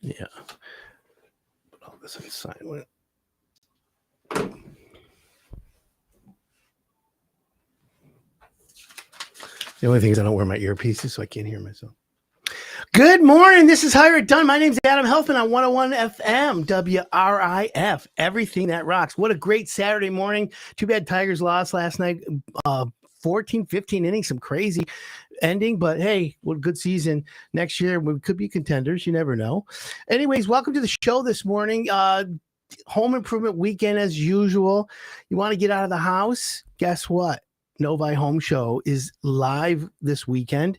Yeah. Put all this on silent. The only thing is I don't wear my earpieces, so I can't hear myself. Good morning. This is Hire It Done. My name's Adam Helfman on 101 FM, WRIF, everything that rocks. What a great Saturday morning. Too bad Tigers lost last night. 14, 15 innings, some crazy ending, but hey, what a good season. Next year, we could be contenders. You never know. Anyways, welcome to the show this morning. Home improvement weekend as usual. You want to get out of the house? Guess what? Novi Home Show is live this weekend,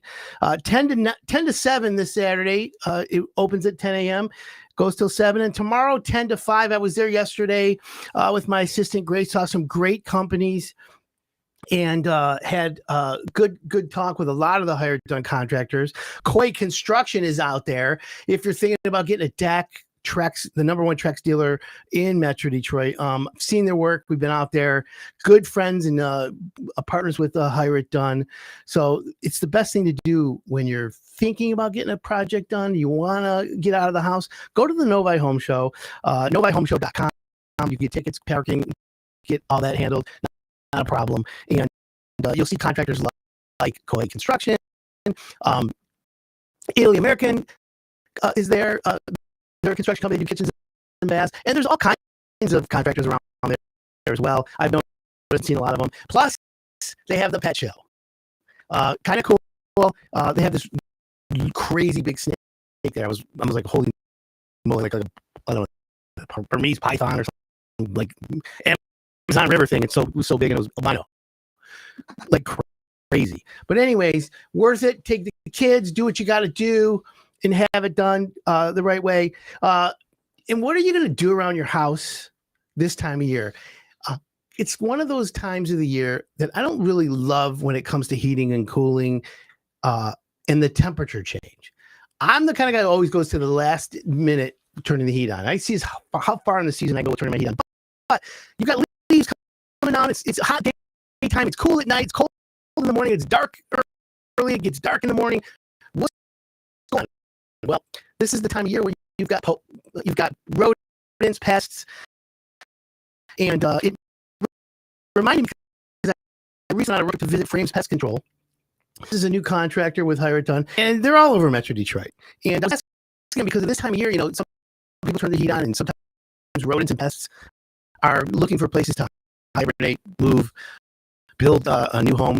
10 to 7 this Saturday. It opens at 10 a.m., goes till 7. And tomorrow, 10 to 5. I was there yesterday with my assistant Grace, saw some great companies and had good talk with a lot of the Hire It Done contractors. Koi Construction is out there. If you're thinking about getting a deck, Trex, the number one Trex dealer in Metro Detroit. I've seen their work. We've been out there, good friends and partners with Hire It Done. So it's the best thing to do when you're thinking about getting a project done. You want to get out of the house, go to the Novi Home Show, novihomeshow.com. You get tickets, parking, get all that handled. Not a problem. And you'll see contractors like Koi Construction, Italy American is there. They're a construction company, do kitchens and baths, and there's all kinds of contractors around there as well. I've known and seen a lot of them. Plus, they have the pet show. Kind of cool. They have this crazy big snake there. I was like, holy moly, like I don't know, Burmese python or something, like Amazon River thing. It was so big, and it was albino, like crazy. But anyways, worth it. Take the kids, do what you got to do, and have it done the right way. And what are you going to do around your house this time of year? It's one of those times of the year that I don't really love when it comes to heating and cooling and the temperature change. I'm the kind of guy who always goes to the last minute turning the heat on. I see how far in the season I go turning my heat on. But you've got leaves coming on. It's a hot daytime. It's cool at night. It's cold in the morning. It's dark early. It gets dark in the morning. What's going on? Well, this is the time of year where you've got rodents, pests, and it reminded me because I recently wrote to visit Frames Pest Control. This is a new contractor with Hire It Done, and they're all over Metro Detroit. And I was asking because of this time of year, some people turn the heat on, and sometimes rodents and pests are looking for places to hibernate, move, build a new home,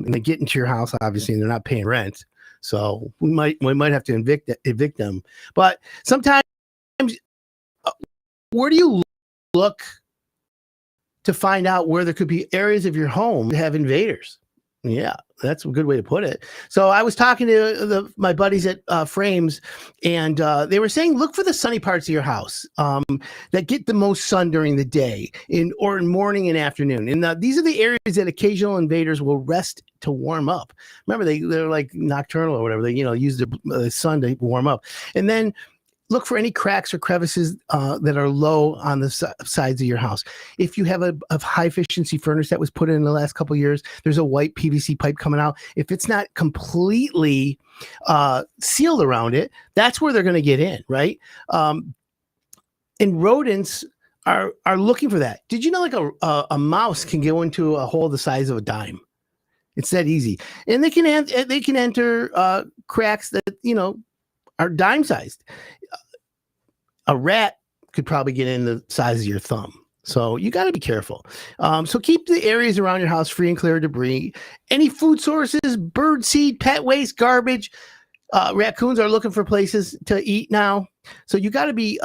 and they get into your house, obviously, and they're not paying rent. So we might have to evict them. But sometimes, where do you look to find out where there could be areas of your home that have invaders? Yeah, that's a good way to put it. So I was talking to my buddies at Frames, and they were saying, look for the sunny parts of your house that get the most sun during the day, or in morning and afternoon. And these are the areas that occasional invaders will rest to warm up. Remember, they're like nocturnal or whatever. They use the sun to warm up. And then look for any cracks or crevices that are low on the sides of your house. If you have a high efficiency furnace that was put in the last couple of years, there's a white PVC pipe coming out. If it's not completely sealed around it, that's where they're going to get in, right? And rodents are looking for that. Did you know like a mouse can go into a hole the size of a dime? It's that easy. And they can enter cracks that, are dime sized. A rat could probably get in the size of your thumb. So you got to be careful. So keep the areas around your house free and clear of debris. Any food sources, bird seed, pet waste, garbage. Raccoons are looking for places to eat now. So you got to be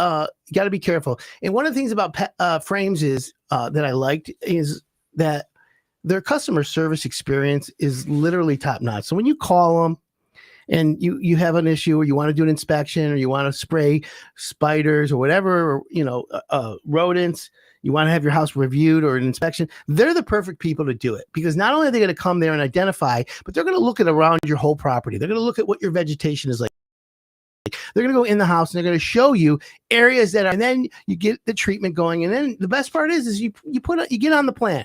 careful. And one of the things about Frames is that I liked is that their customer service experience is literally top notch. So when you call them, and you have an issue or you want to do an inspection or you want to spray spiders or whatever, rodents, you want to have your house reviewed or an inspection, they're the perfect people to do it because not only are they going to come there and identify, but they're going to look at around your whole property. They're going to look at what your vegetation is like. They're going to go in the house and they're going to show you areas that are, and then you get the treatment going. And then the best part is you get on the plan.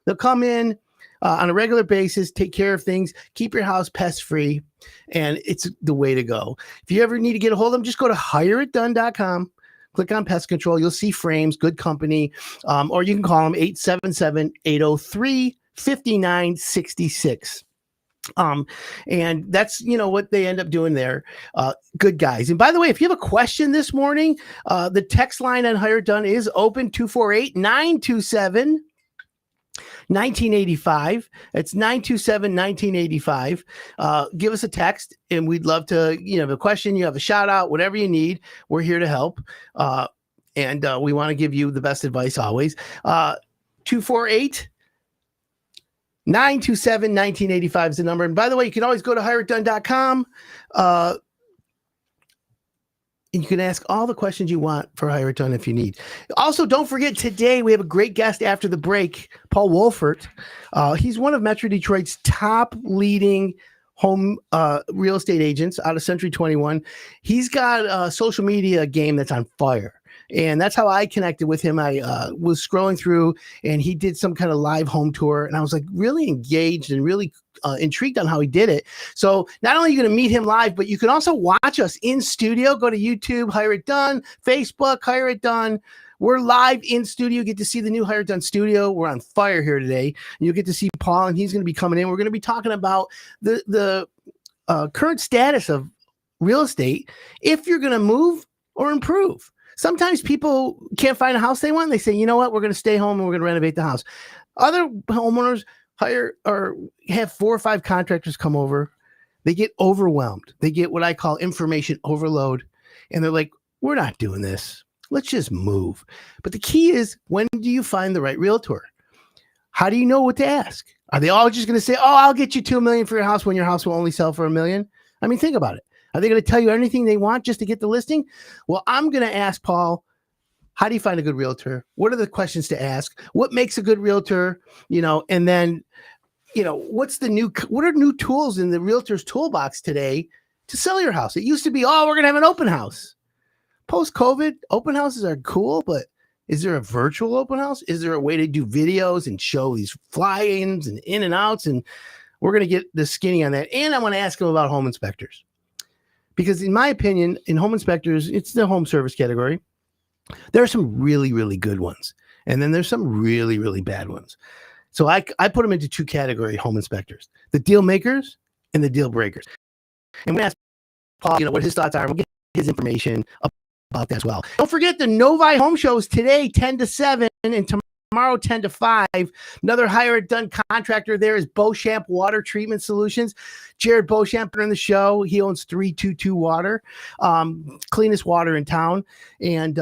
They'll come in, on a regular basis, take care of things, keep your house pest free, and it's the way to go. If you ever need to get a hold of them, just go to hireitdone.com. Click on pest control. You'll see Frames, good company, or you can call them 877-803-5966. And that's, what they end up doing there. Good guys. And by the way, if you have a question this morning, the text line on Hire It Done is open, 248-927 1985. It's 927-1985. Give us a text, and we'd love to, have a question, you have a shout out, whatever you need, we're here to help. And we want to give you the best advice always. 248-927-1985 is the number. And by the way, you can always go to hireitdone.com. And you can ask all the questions you want for Hire It Done if you need. Also, don't forget, today we have a great guest after the break, Paul Wolfert. He's one of Metro Detroit's top leading home real estate agents out of Century 21. He's got a social media game that's on fire. And that's how I connected with him. I was scrolling through, and he did some kind of live home tour. And I was like really engaged and really intrigued on how he did it. So not only are you going to meet him live, but you can also watch us in studio. Go to YouTube, Hire It Done, Facebook, Hire It Done. We're live in studio. You get to see the new Hire It Done studio. We're on fire here today. You'll get to see Paul, and he's going to be coming in. We're going to be talking about the current status of real estate, if you're going to move or improve. Sometimes people can't find a house they want. They say, you know what, we're going to stay home and we're going to renovate the house. Other homeowners hire or have 4 or 5 contractors come over. They get overwhelmed. They get what I call information overload. And they're like, we're not doing this. Let's just move. But the key is, when do you find the right realtor? How do you know what to ask? Are they all just going to say, oh, I'll get you $2 million for your house when your house will only sell for $1 million? I mean, think about it. Are they going to tell you anything they want just to get the listing? Well, I'm going to ask Paul, how do you find a good realtor? What are the questions to ask? What makes a good realtor? And then, what are new tools in the realtor's toolbox today to sell your house? It used to be, we're going to have an open house. Post-COVID, open houses are cool, but is there a virtual open house? Is there a way to do videos and show these fly-ins and in and outs? And we're going to get the skinny on that. And I want to ask him about home inspectors. Because in my opinion, in home inspectors, it's the home service category. There are some really, really good ones. And then there's some really, really bad ones. So I put them into 2 category home inspectors: the deal makers and the deal breakers. And we're going to ask Paul, what his thoughts are. We'll get his information about that as well. Don't forget the Novi Home Shows today, 10 to 7, and tomorrow, 10 to 5. Another Hire It Done contractor there is Beauchamp Water Treatment Solutions. Jared Beauchamp in the show. He owns 322 Water, cleanest water in town. And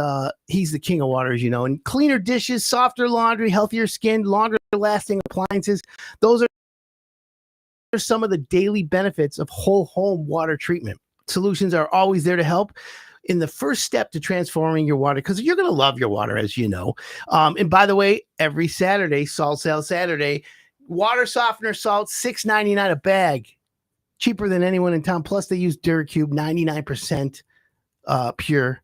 he's the king of water, as you know. And cleaner dishes, softer laundry, healthier skin, longer lasting appliances. Those are some of the daily benefits of whole home water treatment. Solutions are always there to help in the first step to transforming your water, because you're going to love your water, as you know. And by the way, every Saturday, Salt Sale Saturday, water softener salt, $6.99 a bag, cheaper than anyone in town. Plus, they use Duracube, 99% pure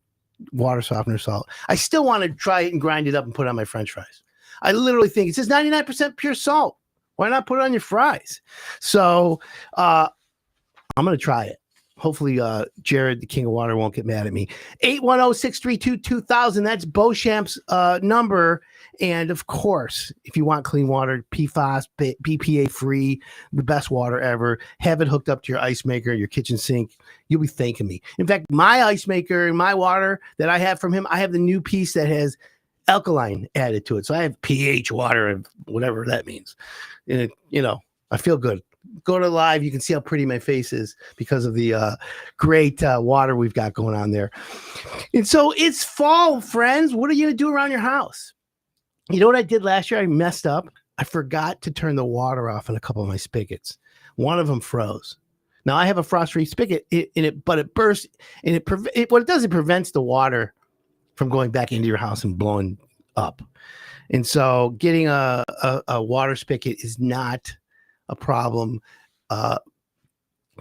water softener salt. I still want to try it and grind it up and put it on my French fries. I literally think it says 99% pure salt. Why not put it on your fries? So I'm going to try it. Hopefully, Jared, the king of water, won't get mad at me. 810-632-2000. That's Beauchamp's number. And of course, if you want clean water, PFAS, BPA free, the best water ever, have it hooked up to your ice maker, your kitchen sink. You'll be thanking me. In fact, my ice maker and my water that I have from him, I have the new piece that has alkaline added to it. So I have pH water and whatever that means. And I feel good. Go to live. You can see how pretty my face is because of the great water we've got going on there. And so it's fall, friends. What are you going to do around your house? You know what I did last year? I messed up. I forgot to turn the water off on a couple of my spigots. One of them froze. Now I have a frost-free spigot, but it burst, and what it does, it prevents the water from going back into your house and blowing up. And so getting a water spigot is not a problem.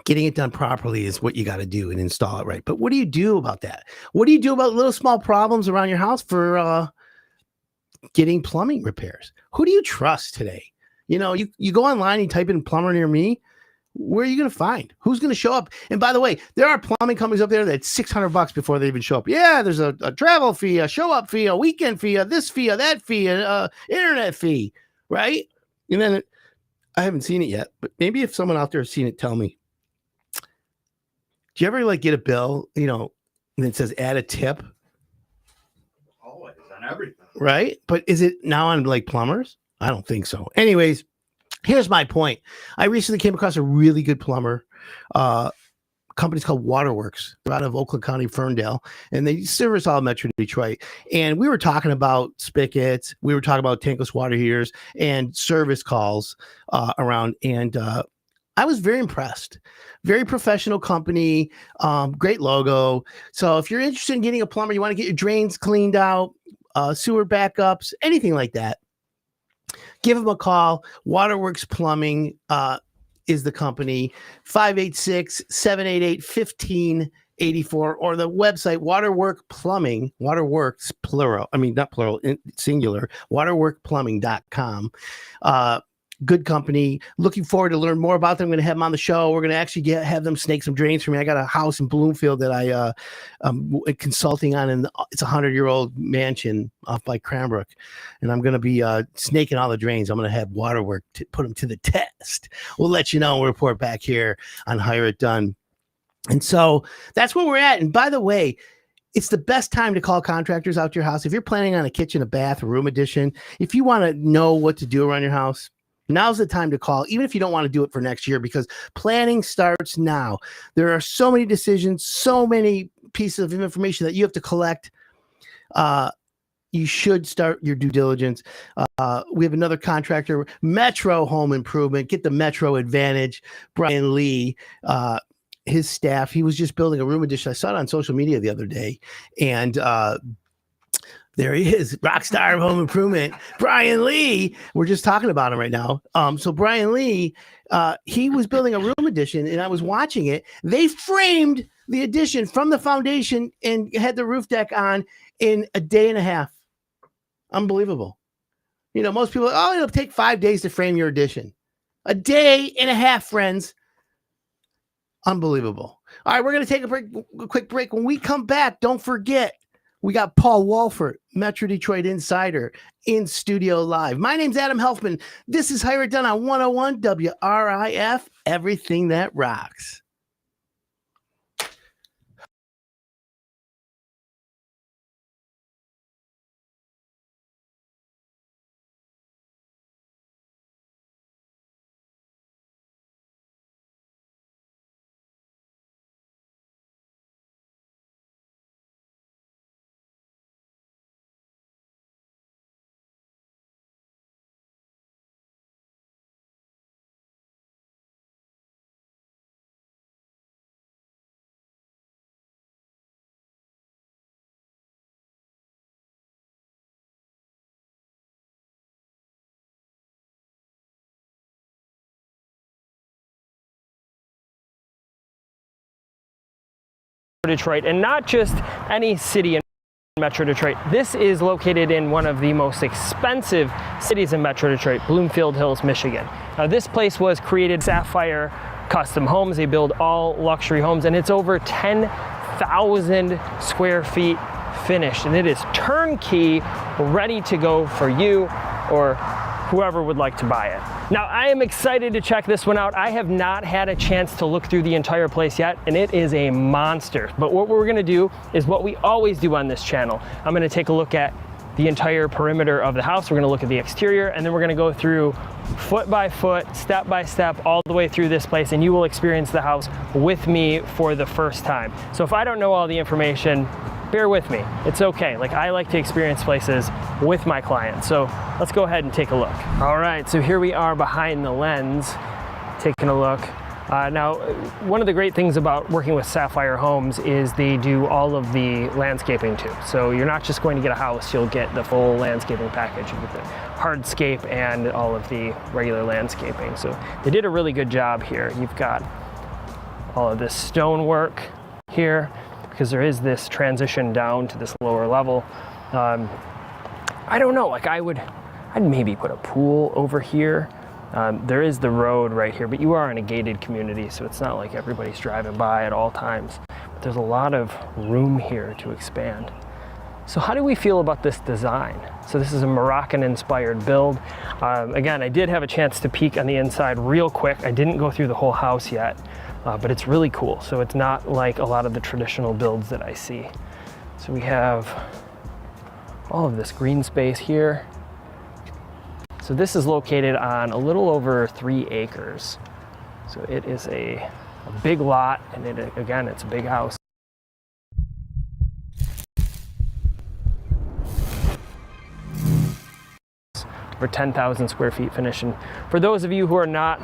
Getting it done properly is what you got to do and install it right. But what do you do about that? What do you do about little small problems around your house for getting plumbing repairs? Who do you trust today? You know, you go online, you type in plumber near me. Where are you going to find? Who's going to show up? And by the way, there are plumbing companies up there that's $600 before they even show up. Yeah, there's a travel fee, a show up fee, a weekend fee, a this fee, a that fee, an internet fee, right? And then I haven't seen it yet, but maybe if someone out there has seen it, tell me. Do you ever like get a bill, you know, and it says add a tip? Always on everything. Right? But is it now on like plumbers? I don't think so. Anyways, here's my point. I recently came across a really good plumber. Company's called Waterworks. They're out of Oakland County, Ferndale, and they service all Metro Detroit. And we were talking about spigots. We were talking about tankless water heaters and service calls around. And I was very impressed. Very professional company, great logo. So if you're interested in getting a plumber, you want to get your drains cleaned out, sewer backups, anything like that, give them a call. Waterworks Plumbing is the company, 586-788-1584, or the website Waterwork Plumbing, Waterworks plural, I mean not plural, singular, waterworkplumbing.com. Good company. Looking forward to learn more about them. I'm going to have them on the show. We're going to actually have them snake some drains for me. I got a house in Bloomfield that I consulting on, and it's a 100-year-old mansion off by Cranbrook, and I'm going to be snaking all the drains. I'm going to have Waterwork to put them to the test. We'll let you know. We'll report back here on Hire It Done. And so that's where we're at. And by the way, it's the best time to call contractors out to your house. If you're planning on a kitchen, a bath, a room addition, if you want to know what to do around your house, now's the time to call, even if you don't want to do it for next year, because planning starts now. There are so many decisions, so many pieces of information that you have to collect. You should start your due diligence. We have another contractor, Metro Home Improvement. Get the Metro Advantage. Brian Lee, his staff, he was just building a room addition. I saw it on social media the other day, and there he is, rock star of home improvement, Brian Lee. We're just talking about him right now. So Brian Lee, he was building a room addition, and I was watching it. They framed the addition from the foundation and had the roof deck on in a day and a half. Unbelievable. You know, most people, oh, it'll take 5 days to frame your addition. A day and a half, friends. Unbelievable. All right, we're going to take a quick break. When we come back, don't forget, we got Paul Walford, Metro Detroit Insider, in studio live. My name's Adam Helfman. This is Hire It Done on 101 WRIF, everything that rocks. Detroit, and not just any city in Metro Detroit. This is located in one of the most expensive cities in Metro Detroit, Bloomfield Hills, Michigan. Now, this place was created Sapphire Custom Homes. They build all luxury homes, and it's over 10,000 square feet finished, and it is turnkey, ready to go for you or whoever would like to buy it. Now, I am excited to check this one out. I have not had a chance to look through the entire place yet, and it is a monster. But what we're gonna do is what we always do on this channel. I'm gonna take a look at the entire perimeter of the house. We're gonna look at the exterior, and then we're gonna go through foot by foot, step by step, all the way through this place, and you will experience the house with me for the first time. So if I don't know all the information, bear with me. It's okay. Like, I like to experience places with my clients. So let's go ahead and take a look. All right, so here we are behind the lens, taking a look. Now, one of the great things about working with Sapphire Homes is they do all of the landscaping too. So you're not just going to get a house, you'll get the full landscaping package. You get the hardscape and all of the regular landscaping. So they did a really good job here. You've got all of this stonework here, because there is this transition down to this lower level. I don't know, like I'd maybe put a pool over here, There is the road right here, but you are in a gated community, so it's not like everybody's driving by at all times. But there's a lot of room here to expand. So how do we feel about this design? So this is a Moroccan-inspired build. Again, I did have a chance to peek on the inside real quick. I didn't go through the whole house yet, but it's really cool. So it's not like a lot of the traditional builds that I see. So we have all of this green space here. So this is located on a little over 3 acres. So it is a big lot, and again, it's a big house. For 10,000 square feet finishing. For those of you who are not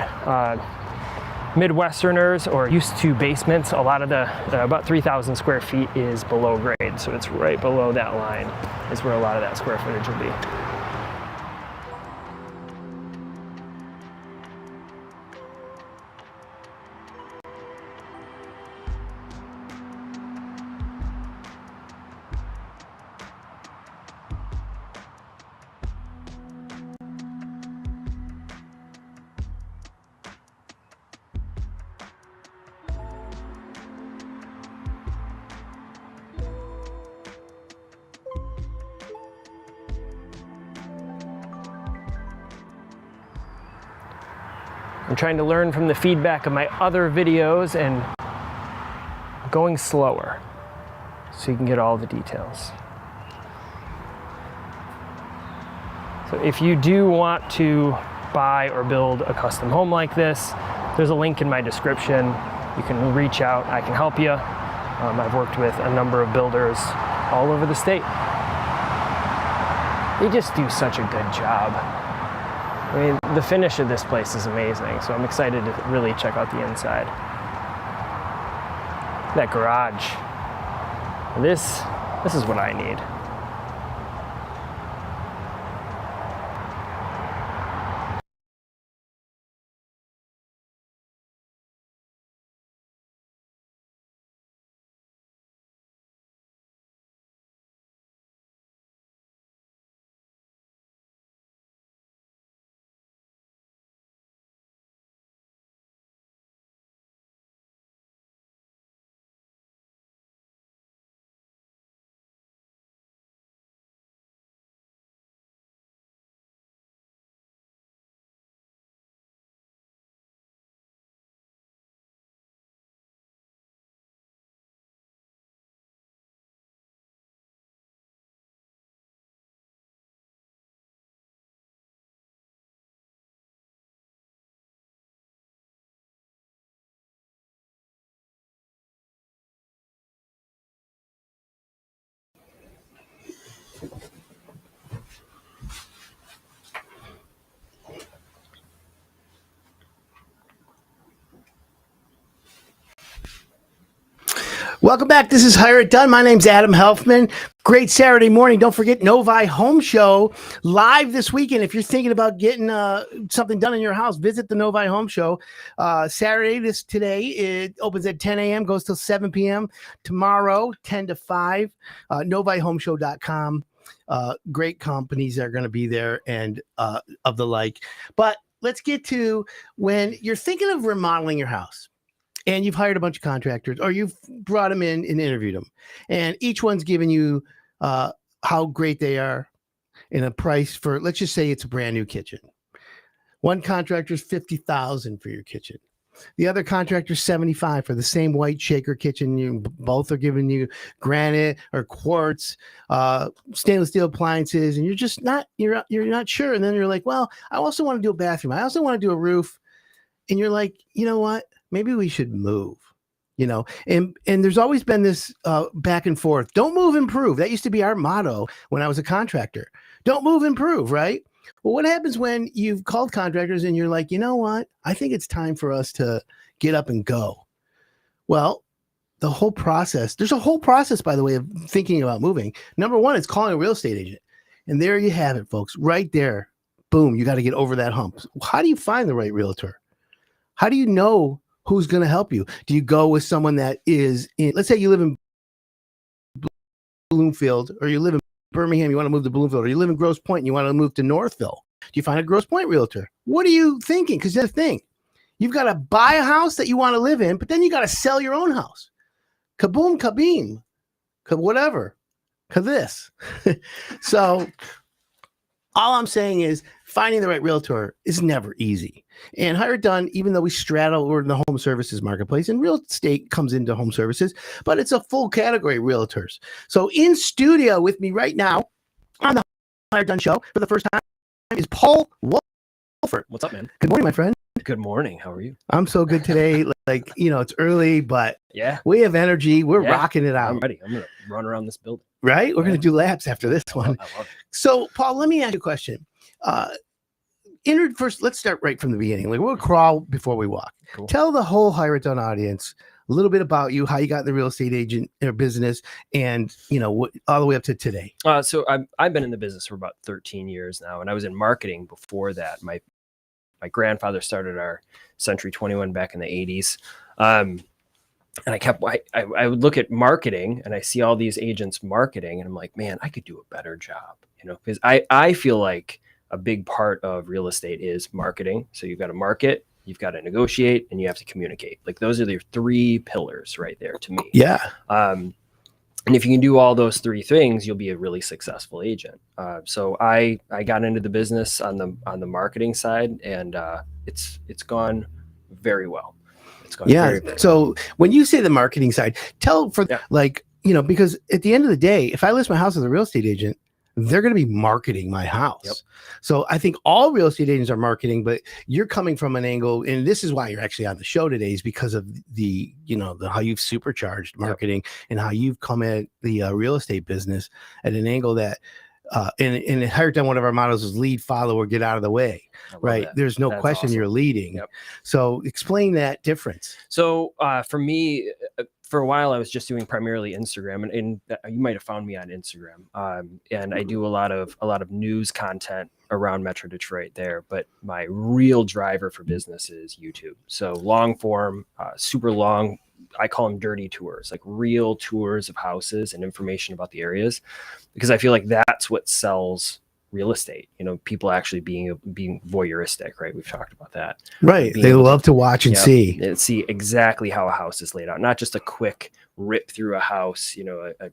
Midwesterners or used to basements, a lot of the, about 3,000 square feet is below grade. So it's right below that line is where a lot of that square footage will be. I'm trying to learn from the feedback of my other videos and going slower so you can get all the details. So if you do want to buy or build a custom home like this, there's a link in my description. You can reach out, I can help you. I've worked with a number of builders all over the state. They just do such a good job. I mean, the finish of this place is amazing, so I'm excited to really check out the inside. That garage. This is what I need. Welcome back. This is Hire It Done. My name's Adam Helfman. Great Saturday morning. Don't forget Novi Home Show live this weekend. If you're thinking about getting something done in your house, visit the Novi Home Show. Saturday, today, it opens at 10 a.m., goes till 7 p.m. Tomorrow, 10 to 5, novihomeshow.com. Great companies are going to be there and of the like. But let's get to when you're thinking of remodeling your house. And you've hired a bunch of contractors, or you've brought them in and interviewed them, and each one's giving you how great they are in a price for, let's just say it's a brand new kitchen. One contractor's $50,000 for your kitchen. The other contractor's $75,000 for the same white shaker kitchen. You both are giving you granite or quartz, stainless steel appliances, and you're just not you're not sure. And then you're like, well, I also want to do a bathroom. I also want to do a roof. And you're like, you know what? Maybe we should move, and there's always been this back and forth. Don't move, improve. That used to be our motto when I was a contractor. Don't move, improve, right? Well, what happens when you've called contractors and you're like, you know what? I think it's time for us to get up and go. Well, there's a whole process, by the way, of thinking about moving. Number one, it's calling a real estate agent. And there you have it, folks, right there. Boom, you got to get over that hump. How do you find the right realtor? How do you know who's going to help you? Do you go with someone that is in, let's say you live in Bloomfield, or you live in Birmingham, you want to move to Bloomfield, or you live in Grosse Pointe and you want to move to Northville. Do you find a Grosse Pointe realtor? What are you thinking? Because that's the thing. You've got to buy a house that you want to live in, but then you got to sell your own house. Kaboom, kabeam, whatever, this. So all I'm saying is finding the right realtor is never easy. And Hired Done, even though we straddle, we're in the home services marketplace, and real estate comes into home services, but it's a full category realtors. So in studio with me right now on the Hired Done show for the first time is Paul Wolfert. What's up, man? Good morning, my friend. Good morning. How are you? I'm so good today. Like, it's early, but Yeah, we have energy. We're Yeah. rocking it out. I'm ready. I'm gonna run around this building. Right? We're Yeah. going to do laps after this one. I love it. So, Paul, let me ask you a question. First, let's start right from the beginning. Like, we'll crawl before we walk. Cool. Tell the whole Hired Done audience a little bit about you, how you got in the real estate agent business, and all the way up to today. So I've been in the business for about 13 years now, and I was in marketing before that. My grandfather started our Century 21 back in the 80s. And I would look at marketing and I see all these agents marketing and I'm like, man, I could do a better job, because I feel like a big part of real estate is marketing. So you've got to market, you've got to negotiate, and you have to communicate. Like those are the three pillars right there to me. Yeah. And if you can do all those three things, you'll be a really successful agent. So I got into the business on the marketing side, and it's gone very well. It's gone very, very So when you say the marketing side, tell Yeah. because at the end of the day, if I list my house as a real estate agent, they're going to be marketing my house. Yep. So I think all real estate agents are marketing, but you're coming from an angle, and this is why you're actually on the show today, is because of the how you've supercharged marketing and how you've come at the real estate business at an angle that, and Hired Done, one of our mottos is lead, follow, or get out of the way. I love Right. that. There's no That's question awesome. you're leading. Yep. So explain that difference. So for me, for a while, I was just doing primarily Instagram, and you might have found me on Instagram. And I do a lot of news content around Metro Detroit there. But my real driver for business is YouTube. So long form, super long. I call them dirty tours, like real tours of houses and information about the areas, because I feel like that's what sells real estate. People actually being voyeuristic, right? We've talked about that. Right. They love to watch and see exactly how a house is laid out, not just a quick rip through a house, a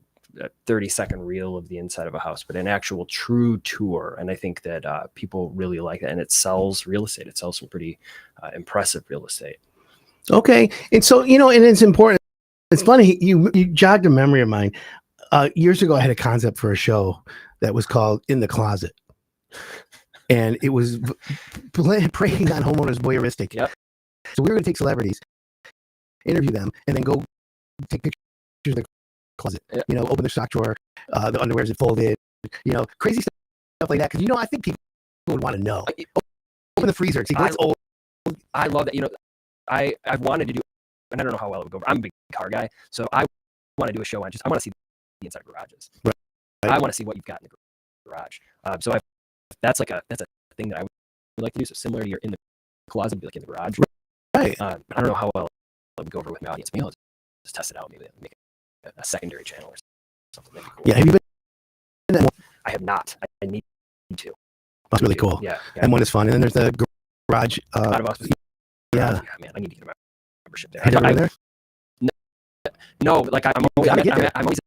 30-second reel of the inside of a house, but an actual true tour. And I think that people really like that, and it sells real estate. It sells some pretty impressive real estate. Okay. And so, and it's important. It's funny. You jogged a memory of mine. Years ago, I had a concept for a show that was called In the Closet. And it was preying on homeowners voyeuristic. Yep. So we were going to take celebrities, interview them, and then go take pictures of the closet. Yep. Open their sock drawer, the underwear is folded, crazy stuff like that. Because, I think people would want to know. Open the freezer, see what's old. I love that. I've wanted to do, and I don't know how well it would go. I'm a big car guy, so I want to do a show on I want to see the inside of garages. Right. I want to see what you've got in the garage. So that's a thing that I would like to do. So similar to your in the closet, be like in the garage. Right. I don't know how well it would go over with my audience. Maybe I'll just test it out. Maybe make a secondary channel or something. That'd be cool. Yeah. Have you been in that? I have not. I need to. That's really cool. Yeah. And one is fun. And then there's the garage. Out of Austin. Yeah. Man, I need to get a membership there. Have you been there? No, like I'm gotta always, get there. I'm always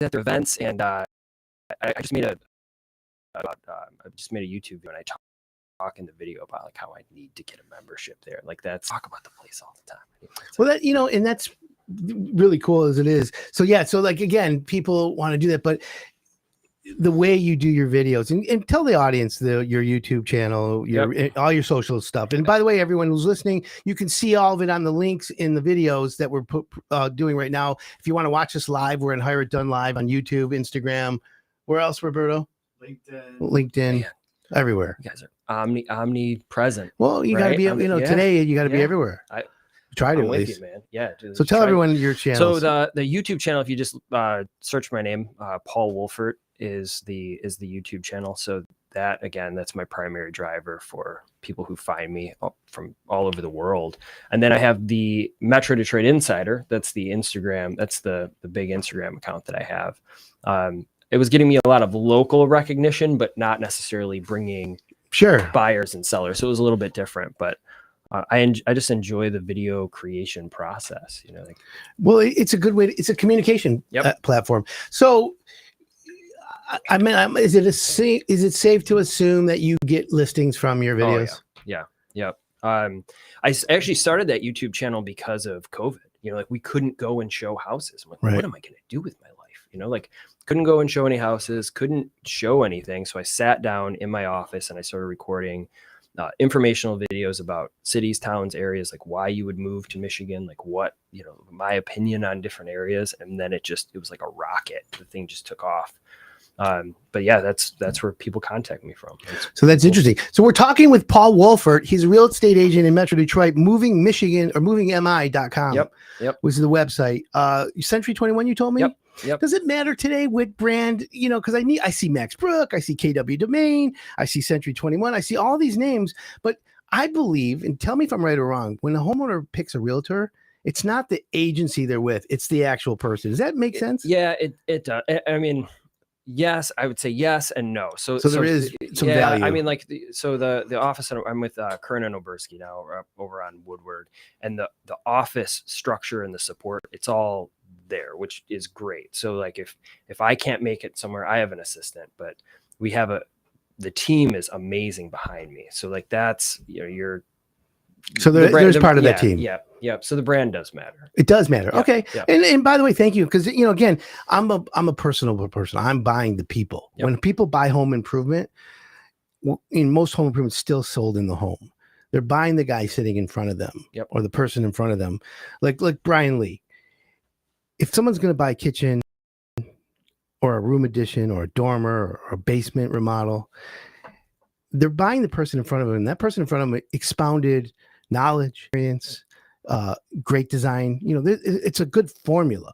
at their events, and I just made a YouTube video, and I talk in the video about like how I need to get a membership there. Like talk about the place all the time. Well, that and that's really cool as it is. So yeah, so like again, people want to do that, but the way you do your videos and tell the audience your YouTube channel, all your social stuff. And by the way, everyone who's listening, you can see all of it on the links in the videos that we're doing right now. If you want to watch us live, we're in Hired Done Live on YouTube, Instagram. Where else, Roberto? LinkedIn, everywhere. You guys are omnipresent. Well, you got to be, today you got to be everywhere. Try to I'm at with least. you, man. Yeah. So tell everyone your channel. So the YouTube channel, if you just search my name, Paul Wolfert is the YouTube channel. So that, again, that's my primary driver for people who find me from all over the world. And then I have the Metro Detroit Insider. That's the Instagram. That's the big Instagram account that I have. It was getting me a lot of local recognition, but not necessarily bringing Sure. buyers and sellers. So it was a little bit different, but I just enjoy the video creation process, you know, like, Well, it's a good way. It's a communication Yep. platform. So, I mean, is it safe to assume that you get listings from your videos? yeah. I actually started that YouTube channel because of COVID. You know, like we couldn't go and show houses. I'm like, Right. what am I going to do with my life? You know, like couldn't go and show any houses, couldn't show anything. So I sat down in my office and I started recording informational videos about cities, towns, areas, like why you would move to Michigan, like what, you know, my opinion on different areas. And then it was like a rocket. The thing just took off. But yeah, that's where people contact me from. So that's interesting. So we're talking with Paul Wolfert. He's a real estate agent in Metro Detroit, moving Michigan or movingmi.com. Yep. Which is the website. Century 21, you told me? Yep. Does it matter today what brand, you know, because I see Max Brook, I see KW Domain, I see Century 21, I see all these names, but I believe, and tell me if I'm right or wrong, when a homeowner picks a realtor, it's not the agency they're with, it's the actual person. Does that make sense? Yeah, it does. I mean, yes, I would say yes and no. So there is some value. I mean, like the office I'm with Kern and Oberski now over on Woodward, and the office structure and the support, it's all there, which is great. So like if I can't make it somewhere, I have an assistant, but we have the team is amazing behind me. So like that's, you know, there's part of that team. Yeah. So the brand does matter. It does matter. Yeah, okay. yeah. And by the way, thank you. Because, you know, again, I'm a personal person. I'm buying the people. Yep. When people buy home improvement, in most home improvements still sold in the home. They're buying the guy sitting in front of them. Yep. Or the person in front of them. Like Brian Lee. If someone's going to buy a kitchen or a room addition or a dormer or a basement remodel, they're buying the person in front of them. And that person in front of them expounded knowledge, experience, great design. You know, it's a good formula.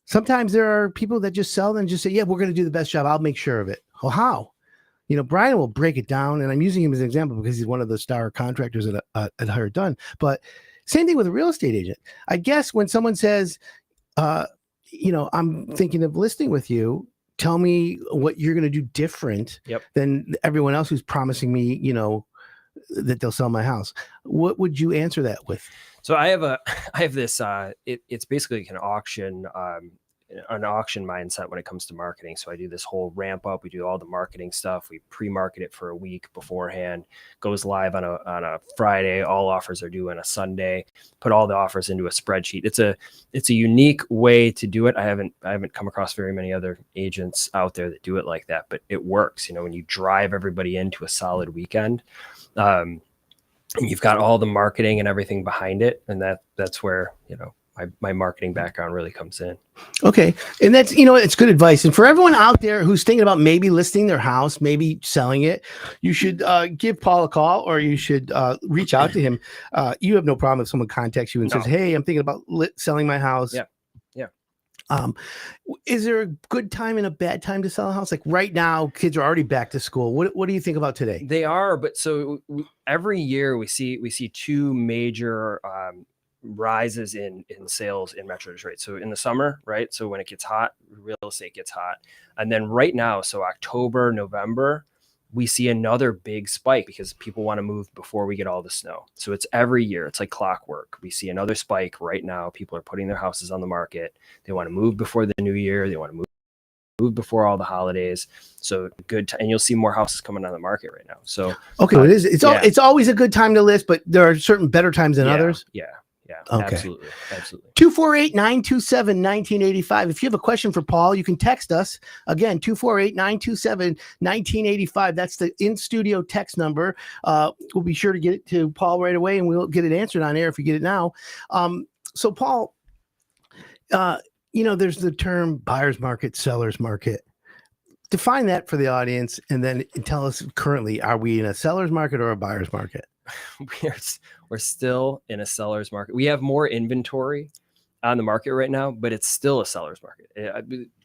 Sometimes there are people that just sell and just say, yeah, we're going to do the best job. I'll make sure of it. Well, how? You know, Brian will break it down, and I'm using him as an example because he's one of the star contractors at Hired Done. But same thing with a real estate agent. I guess when someone says, you know, I'm thinking of listing with you, tell me what you're going to do different than everyone else who's promising me, you know, that they'll sell my house. What would you answer that with? So I have this, it's basically like an auction mindset when it comes to marketing. So I do this whole ramp up. We do all the marketing stuff. We pre-market it for a week beforehand, goes live on a Friday. All offers are due on a Sunday, put all the offers into a spreadsheet. It's a unique way to do it. I haven't come across very many other agents out there that do it like that, but it works. You know, when you drive everybody into a solid weekend, and you've got all the marketing and everything behind it. And that's where, you know, my marketing background really comes in. Okay. And that's, you know, it's good advice. And for everyone out there who's thinking about maybe listing their house, maybe selling it, you should give Paul a call, or you should reach out to him. You have no problem if someone contacts you and says, hey, I'm thinking about selling my house. Yeah. Is there a good time and a bad time to sell a house? Like right now, kids are already back to school. What do you think about today? They are, but so every year we see two major rises in sales in Metro Detroit. So in the summer, right? So when it gets hot, real estate gets hot. And then right now, so October, November, we see another big spike because people want to move before we get all the snow. So it's every year. It's like clockwork. We see another spike right now. People are putting their houses on the market. They want to move before the new year. They want to move before all the holidays. So good. And you'll see more houses coming on the market right now. So, okay. It's always a good time to list, but there are certain better times than others. Yeah. Okay. Absolutely. 248-927-1985. If you have a question for Paul, you can text us. Again, 248-927-1985. That's the in-studio text number. We'll be sure to get it to Paul right away, and we'll get it answered on air if you get it now. So, Paul, you know, there's the term buyer's market, seller's market. Define that for the audience, and then tell us currently, are we in a seller's market or a buyer's market? We're still in a seller's market. We have more inventory on the market right now, but it's still a seller's market.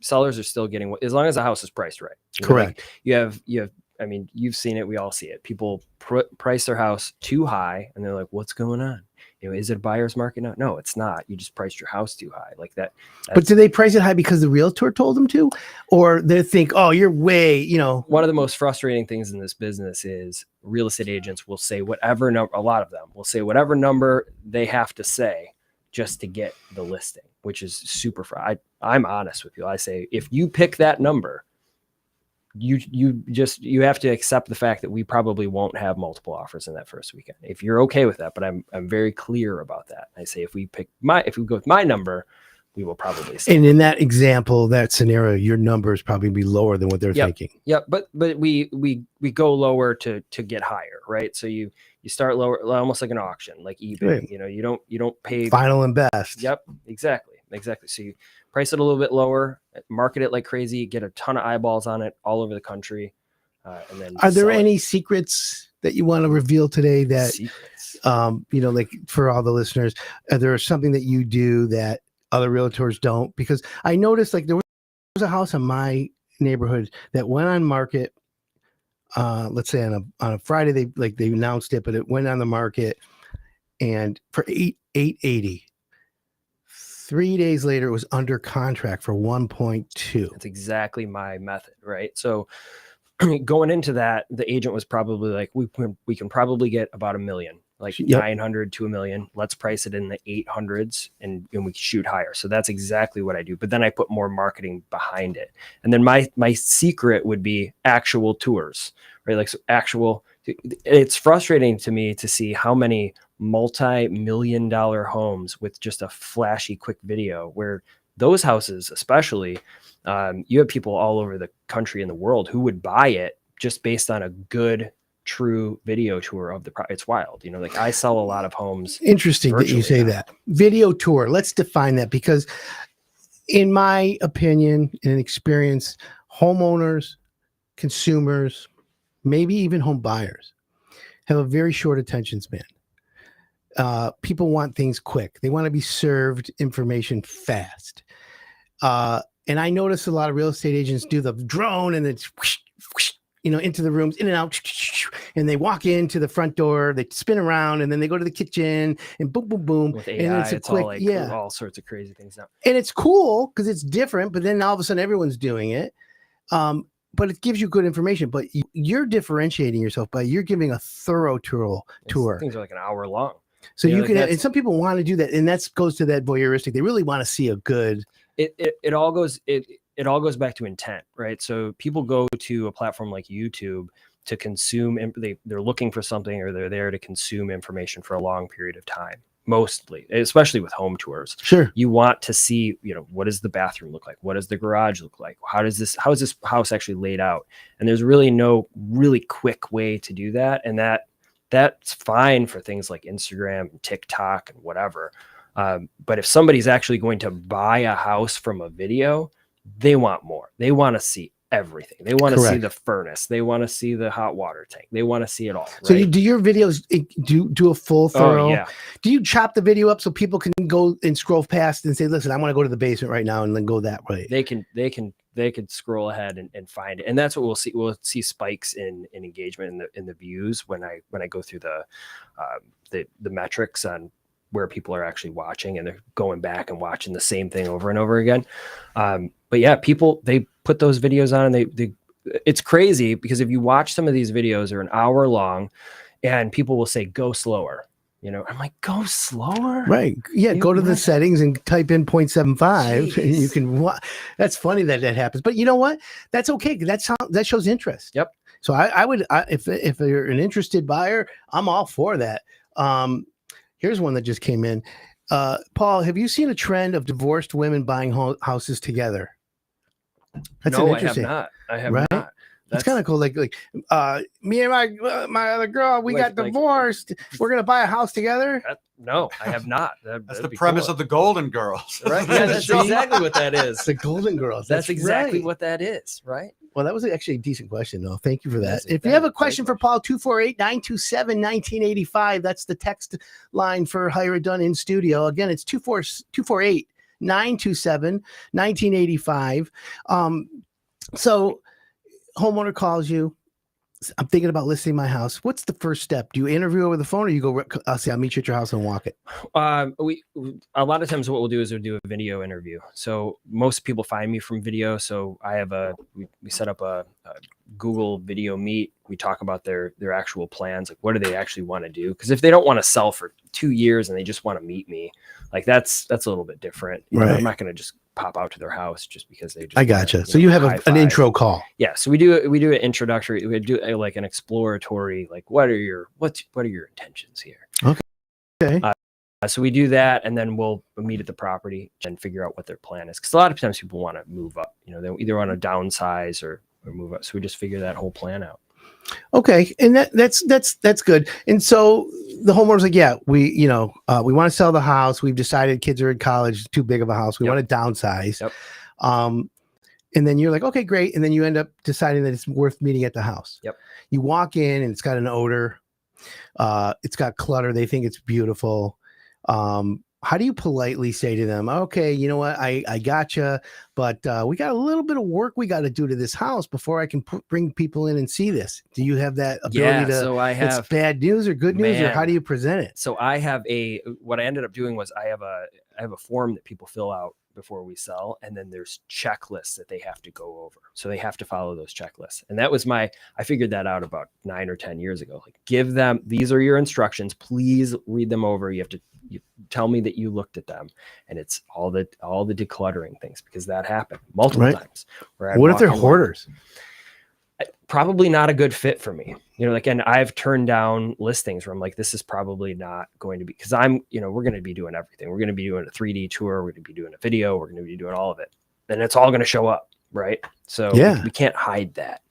Sellers are still getting, as long as the house is priced right. Correct. Like you have I mean, you've seen it. We all see it. People price their house too high, and they're like, "What's going on? You know, is it a buyer's market now?" No, it's not. You just priced your house too high, like that. But do they price it high because the realtor told them to, or they think, "Oh, you're way," you know? One of the most frustrating things in this business is real estate agents will say whatever number. A lot of them will say whatever number they have to say just to get the listing, which is super. I'm honest with you. I say if you pick that number, you have to accept the fact that we probably won't have multiple offers in that first weekend. If you're okay with that, but I'm very clear about that. I say if we go with my number, we will probably sell. And in that example, that scenario, your number is probably be lower than what they're thinking. Yeah, but we go lower to get higher, right? So you start lower, almost like an auction, like eBay. Right. You know, you don't pay Final and best. Yep, exactly. So you price it a little bit lower, market it like crazy, get a ton of eyeballs on it all over the country, and then. Are there any secrets that you want to reveal today that, secrets? You know, like for all the listeners, are there something that you do that other realtors don't? Because I noticed like there was a house in my neighborhood that went on market. Let's say on a Friday, they announced it, but it went on the market and for $880. 3 days later, it was under contract for 1.2. That's exactly my method, right? So going into that, the agent was probably like, we can probably get about $1 million, like 900 to $1 million. Let's price it in the 800s and we shoot higher. So that's exactly what I do. But then I put more marketing behind it. And then my secret would be actual tours, right? Like, so it's frustrating to me to see how many multi-million-dollar homes with just a flashy quick video, where those houses, especially, you have people all over the country and the world who would buy it just based on a good, true video tour of the product. It's wild. You know, like I sell a lot of homes. Interesting that you say that. Video tour. Let's define that, because in my opinion and experience, homeowners, consumers, maybe even home buyers have a very short attention span. People want things quick. They want to be served information fast. And I notice a lot of real estate agents do the drone and it's whoosh, whoosh, you know, into the rooms, in and out, and they walk into the front door, they spin around, and then they go to the kitchen, and boom, boom, boom. With AI, and it's quick, all all sorts of crazy things now. And it's cool because it's different, but then all of a sudden everyone's doing it. But it gives you good information. But you're differentiating yourself by you're giving a thorough tour. Things are like an hour long. So you can, and some people want to do that, and that goes to that voyeuristic. They really want to see a good. It all goes back to intent, right? So people go to a platform like YouTube to consume, and they're looking for something, or they're there to consume information for a long period of time. Mostly, especially with home tours. Sure, you want to see, you know, what does the bathroom look like? What does the garage look like? How is this house actually laid out? And there's really no really quick way to do that, and that's fine for things like Instagram and TikTok and whatever. But if somebody's actually going to buy a house from a video, they want more. They want to see everything. They want to see the furnace. They want to see the hot water tank. They want to see it all. Right? So you do your videos, do a full thorough. Oh, yeah. Do you chop the video up so people can go and scroll past and say, listen, I want to go to the basement right now, and then go that way? They can scroll ahead and find it. And that's what we'll see. We'll see spikes in engagement in the views when I go through the metrics on where people are actually watching, and they're going back and watching the same thing over and over again. But yeah, people, they put those videos on, and it's crazy, because if you watch some of these videos, they're an hour long, and people will say, go slower. You know, I'm like, go slower. Right. Yeah. Go to the settings and type in 0.75 and you can that's funny that happens, but you know what? That's okay. That shows interest. Yep. So I would, if you're an interested buyer, I'm all for that. Here's one that just came in. Paul, have you seen a trend of divorced women buying houses together? That's no, I have not. Not. That's kind of cool. Like me and my other girl, we got divorced. We're gonna buy a house together. No, I have not. That's the premise of the Golden Girls, right? Yeah, that's exactly what that is. The Golden Girls. That's exactly what that is, right? Well, that was actually a decent question, though. Thank you for that. If you have a question for Paul, 248-927-1985. That's the text line for Hire It Done in studio. Again, it's 248-927-1985. So homeowner calls you. I'm thinking about listing my house. What's the first step? Do you interview over the phone, or you go, I'll say, I'll meet you at your house and walk it? We a lot of times what we'll do is we'll do a video interview. So most people find me from video. So I have we set up a Google video meet. We talk about their actual plans, like what do they actually want to do? Because if they don't want to sell for 2 years and they just want to meet me, like that's a little bit different. You know, I'm not going to just pop out to their house just because they just I gotcha. So you have an intro call. Yeah. So we do an introductory, we do like an exploratory, like what are your intentions here? Okay. So we do that, and then we'll meet at the property and figure out what their plan is. Because a lot of times people want to move up. You know, they either want to downsize or move up. So we just figure that whole plan out. Okay, and that's good. And so the homeowner's like, yeah, we want to sell the house. We've decided kids are in college, too big of a house. We want to downsize. Yep. And then you're like, okay, great. And then you end up deciding that it's worth meeting at the house. Yep. You walk in and it's got an odor. It's got clutter. They think it's beautiful. How do you politely say to them, okay, you know what, I gotcha, but we got a little bit of work we got to do to this house before I can bring people in and see this? Do you have that ability to, so I have, it's bad news or good news, or how do you present it? So I have what I ended up doing was I have a form that people fill out before we sell, and then there's checklists that they have to go over. So they have to follow those checklists. And that was I figured that out about 9 or 10 years ago. Like, give them, these are your instructions, please read them over. You tell me that you looked at them, and it's all the decluttering things, because that happened multiple times. What if they're hoarders? Probably not a good fit for me, like, and I've turned down listings where I'm like, this is probably not going to be, because we're going to be doing everything. We're going to be doing a 3D tour. We're going to be doing a video. We're going to be doing all of it, and it's all going to show up. Right. So we can't hide that.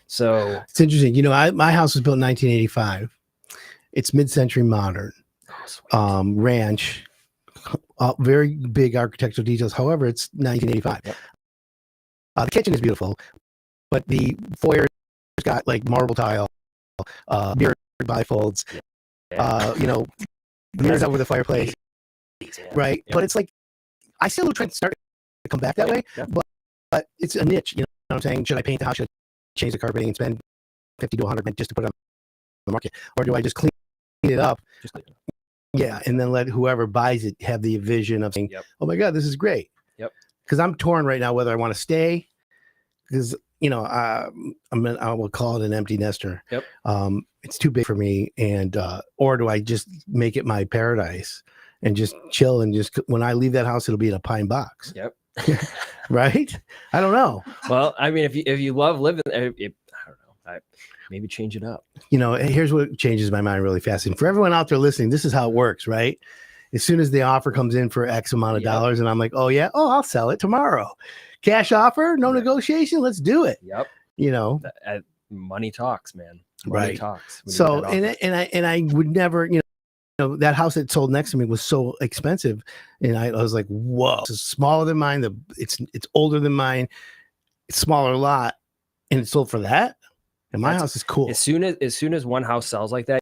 So it's interesting. My house was built in 1985. It's mid-century modern, ranch, very big architectural details. However, it's 1985. Yep. The kitchen is beautiful, but the foyer got like marble tile, mirror bifolds, mirrors over the fireplace, right? Yep. But it's like, I still try to start to come back that way, but it's a niche. You know what I'm saying? Should I paint the house? Should I change the carpeting and spend $50 to $100 just to put it on the market, or do I just clean it up? Yeah, and then let whoever buys it have the vision of saying, "Oh my God, this is great." Yep. Because I'm torn right now whether I want to stay, because I will call it an empty nester. Yep. It's too big for me, and or do I just make it my paradise and just chill, and just when I leave that house, it'll be in a pine box. Yep. Right? I don't know. Well, I mean, if you love living there, I don't know. Maybe change it up. Here's what changes my mind really fast. And for everyone out there listening, this is how it works, right? As soon as the offer comes in for X amount of dollars, and I'm like, oh yeah, I'll sell it tomorrow. Cash offer, no negotiation, let's do it. Yep. Money talks, man. Money talks. So, and I would never, that house that sold next to me was so expensive, and I was like, whoa, it's smaller than mine. It's older than mine. It's smaller lot, and it sold for that. And my house is cool. As soon as one house sells like that,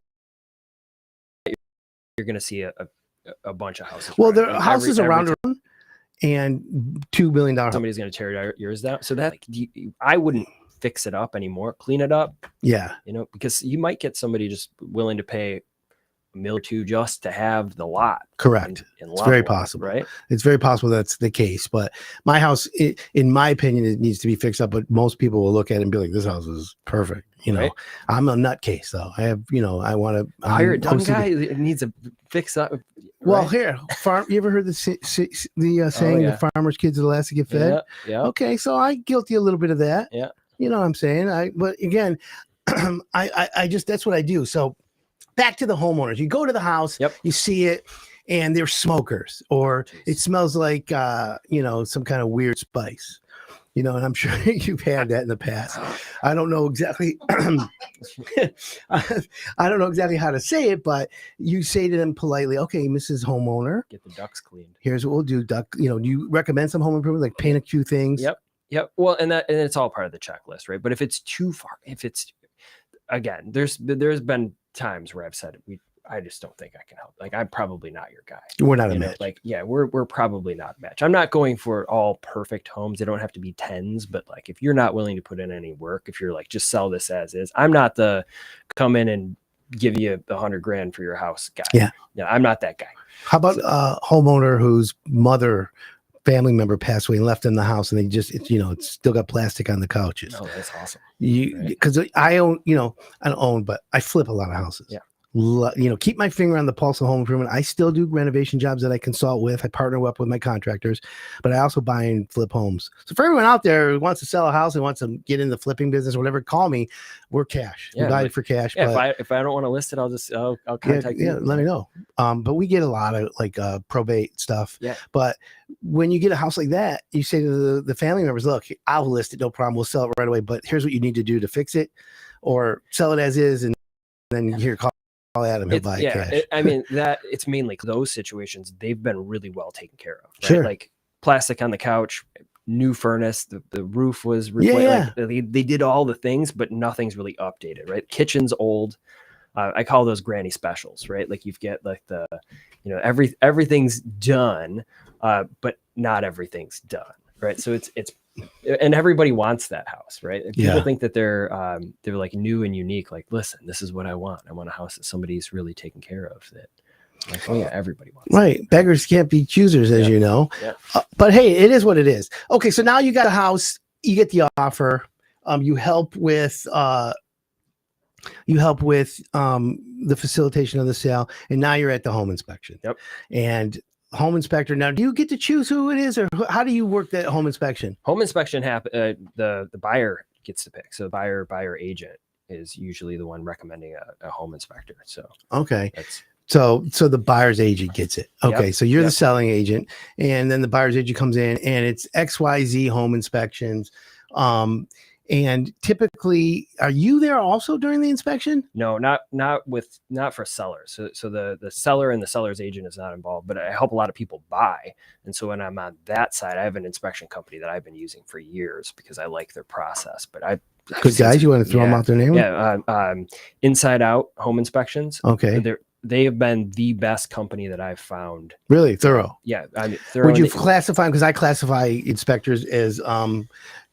you're going to see a bunch of houses. Well, there are houses around and $2 billion. Somebody's going to tear yours down. So that I wouldn't fix it up anymore. Clean it up. Yeah. Because you might get somebody just willing to pay $1 million or $2 million just to have the lot. Correct. It's very possible, right? It's very possible that's the case. But my house, in my opinion, it needs to be fixed up. But most people will look at it and be like, "This house is perfect." Right? I'm a nutcase, though. I have, I want to hire a dumb guy who needs a fix up. Right? Well, here, you ever heard the saying, "The farmer's kids are the last to get fed"? Yeah. Okay, so I guilty a little bit of that. Yeah. You know what I'm saying? But again, I just that's what I do. So. Back to the homeowners. You go to the house, you see it, and they're smokers, or it smells like, some kind of weird spice, and I'm sure you've had that in the past. I don't know exactly. I don't know exactly how to say it, but you say to them politely, "Okay, Mrs. Homeowner, get the ducts cleaned. Here's what we'll do. Do you recommend some home improvement, like paint a few things?" Yep. Well, and it's all part of the checklist, right? But if it's too far, again, there's been times where I've said I just don't think I can help. Like, I'm probably not your guy. We're not a match. Like, yeah, we're probably not a match. I'm not going for all perfect homes. They don't have to be 10s, but like, if you're not willing to put in any work, if you're like, just sell this as is, I'm not the come in and give you $100,000 for your house guy. Yeah. I'm not that guy. How about a homeowner whose family member passed away and left in the house, and they just, it's still got plastic on the couches. Oh, that's awesome. Because I own, I don't own, but I flip a lot of houses. Yeah. Keep my finger on the pulse of home improvement. I still do renovation jobs that I consult with. I partner up with my contractors, but I also buy and flip homes. So for everyone out there who wants to sell a house and wants to get in the flipping business or whatever, call me. We're cash. Yeah, we buy it for cash. Yeah, but if I don't want to list it, I'll contact you. Yeah, let me know. But we get a lot of like probate stuff. Yeah. But when you get a house like that, you say to the family members, look, I'll list it, no problem. We'll sell it right away. But here's what you need to do to fix it, or sell it as is, and then here call Adam, he'll buy cash. I mean, that it's mainly those situations. They've been really well taken care of. Right? Sure. Like plastic on the couch, new furnace, the roof was replaced. Yeah. Like, they did all the things, but nothing's really updated. Right? Kitchen's old. I call those granny specials. Right? Like you've get like the, everything's done, but not everything's done. Right? So it's and everybody wants that house, right? And people think that they're like new and unique. Like, listen, this is what I want. I want a house that somebody's really taking care of. That, like, oh yeah, everybody wants. Right, that. Beggars can't be choosers, as you know. Yeah. But hey, it is what it is. Okay, so now you got a house. You get the offer. You help with the facilitation of the sale, and now you're at the home inspection. Yep. And home inspector. Now, do you get to choose who it is, or how do you work that home inspection? Home inspection the buyer gets to pick. So the buyer agent is usually the one recommending a home inspector. So okay, so the buyer's agent gets it. Okay, yep. So you're the selling agent, and then the buyer's agent comes in, and it's XYZ home inspections. And typically, are you there also during the inspection? No, not for sellers. So the seller and the seller's agent is not involved, but I help a lot of people buy. And so when I'm on that side, I have an inspection company that I've been using for years because I like their process. But good guys, you want to throw them out their name? Yeah, Inside Out Home Inspections. Okay. They have been the best company that I've found. Really thorough. Yeah, I mean, thorough. Would you classify them? Because I classify inspectors as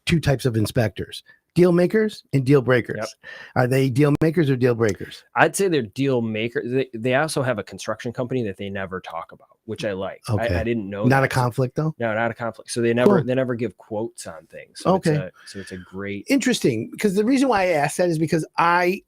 two types of inspectors: deal makers and deal breakers. Yep. Are they deal makers or deal breakers? I'd say they're deal makers. They also have a construction company that they never talk about, which I like. Okay. I didn't know. Not a conflict though? No, not a conflict. So they never give quotes on things. So okay. It's a great. Interesting, because the reason why I asked that is because I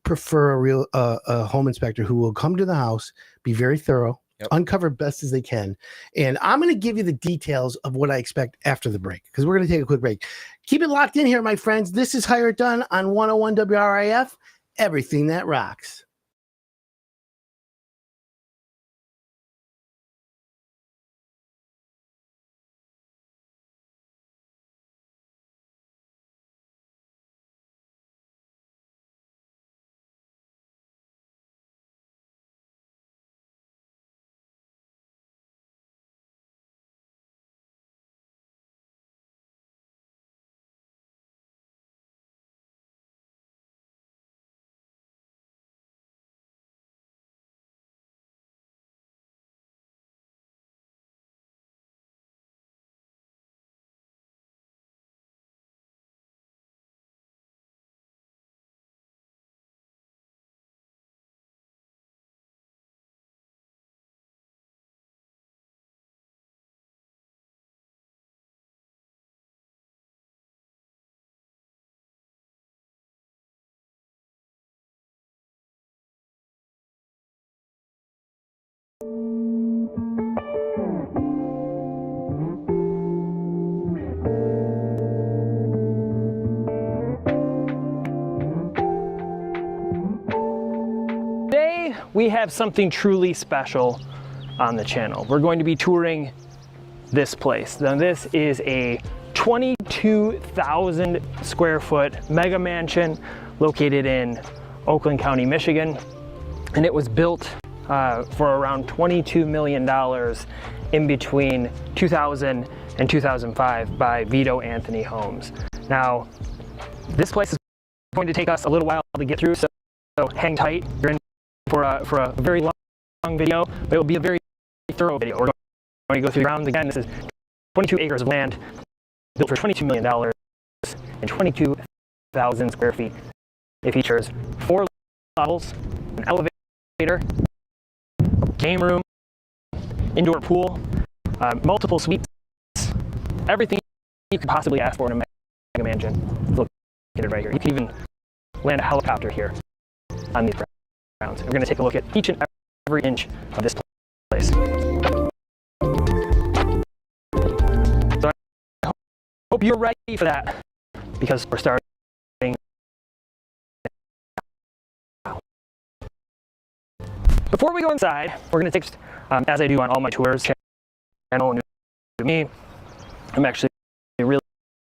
prefer a real home inspector who will come to the house, be very thorough, uncover best as they can. And I'm going to give you the details of what I expect after the break, because we're going to take a quick break. Keep it locked in here, my friends. This is Hire It Done on 101 WRIF, everything that rocks. Today, we have something truly special on the channel. We're going to be touring this place. Now, this is a 22,000 square foot mega mansion located in Oakland County, Michigan. And it was built for around $22 million in between 2000 and 2005 by Vito Anthony Homes. Now, this place is going to take us a little while to get through, so hang tight. You're in for a very long video, but it will be a very thorough video. We're going to go through the grounds again. This is 22 acres of land built for $22 million and 22,000 square feet. It features 4 levels, an elevator, a game room, indoor pool, multiple suites, everything you could possibly ask for in a mega mansion is located right here. You can even land a helicopter here on these grounds. We're going to take a look at each and every inch of this place. So I hope you're ready for that, because we're starting. Before we go inside, we're going to take, as I do on all my tours, channel new to me. I'm actually a real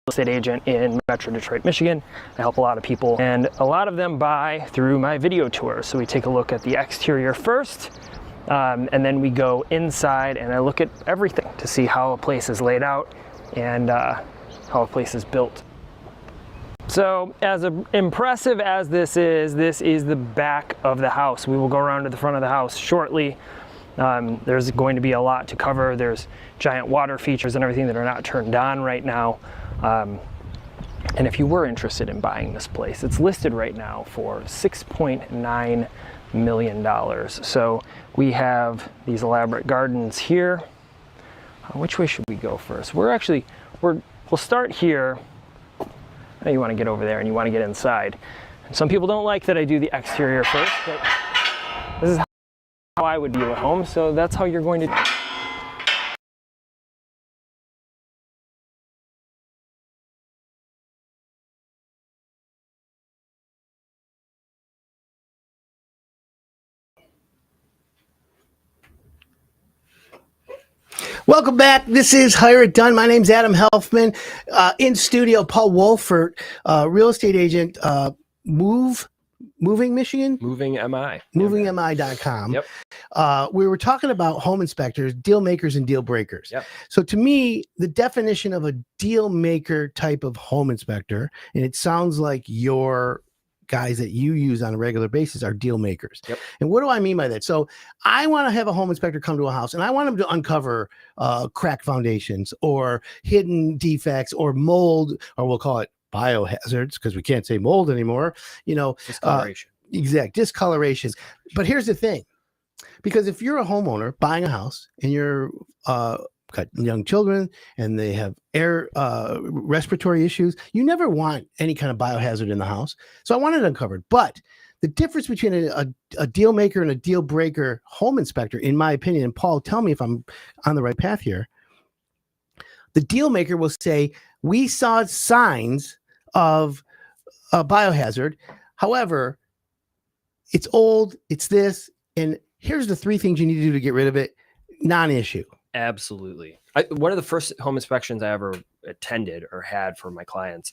estate agent in Metro Detroit, Michigan. I help a lot of people, and a lot of them buy through my video tours. So we take a look at the exterior first, and then we go inside, and I look at everything to see how a place is laid out and how a place is built. So as impressive as this is the back of the house. We will go around to the front of the house shortly. There's going to be a lot to cover. There's giant water features and everything that are not turned on right now. And if you were interested in buying this place, it's listed right now for $6.9 million. So we have these elaborate gardens here. Which way should we go first? We'll start here. Now you want to get over there and you want to get inside. And some people don't like that I do the exterior first, but this is how I would view a home, so that's how you're going to do it. Welcome back. This is Hire It Done. My name's Adam Helfman. In studio, Paul Wolfert, real estate agent, Moving Michigan? Moving MI. MovingMI.com. Yep. We were talking about home inspectors, deal makers and deal breakers. Yep. So to me, the definition of a deal maker type of home inspector, and it sounds like your guys that you use on a regular basis are deal makers. Yep. And what do I mean by that? So I want to have a home inspector come to a house and I want them to uncover cracked foundations or hidden defects or mold, or we'll call it biohazards because we can't say mold anymore, Discoloration. Exact discoloration. But here's the thing, because if you're a homeowner buying a house and you're got young children and they have air respiratory issues, you never want any kind of biohazard in the house. So I want it uncovered. But the difference between a deal maker and a deal breaker home inspector, in my opinion, and Paul, tell me if I'm on the right path here. The deal maker will say, we saw signs of a biohazard. However, it's old, it's this, and here's the 3 things you need to do to get rid of it. Non-issue. Absolutely. One of the first home inspections I ever attended or had for my clients,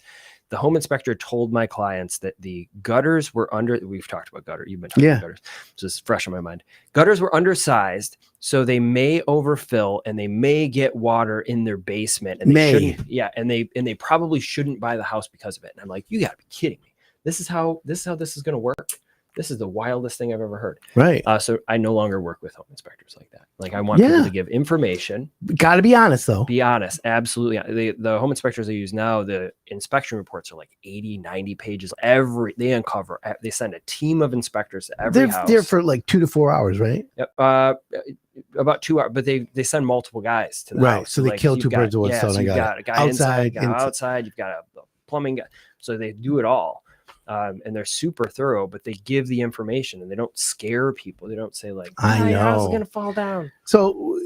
the home inspector told my clients that the gutters were we've talked about gutter. You've been talking about gutters. So it's fresh in my mind. Gutters were undersized, so they may overfill and they may get water in their basement. And they shouldn't. Yeah. And they probably shouldn't buy the house because of it. And I'm like, you gotta be kidding me. This is how this is going to work. This is the wildest thing I've ever heard. Right. So I no longer work with home inspectors like that. Like I want people to give information. Got to be honest though. Be honest. Absolutely. The home inspectors I use now, the inspection reports are like 80, 90 pages. They uncover, they send a team of inspectors to every house. They're for like 2 to 4 hours, right? Yep. About 2 hours, but they send multiple guys to the house. So they kill 2 birds with one stone. So you've got a guy inside, a guy outside, you've got a plumbing guy. So they do it all. And they're super thorough, but they give the information and they don't scare people. They don't say like, I know, house is gonna fall down. So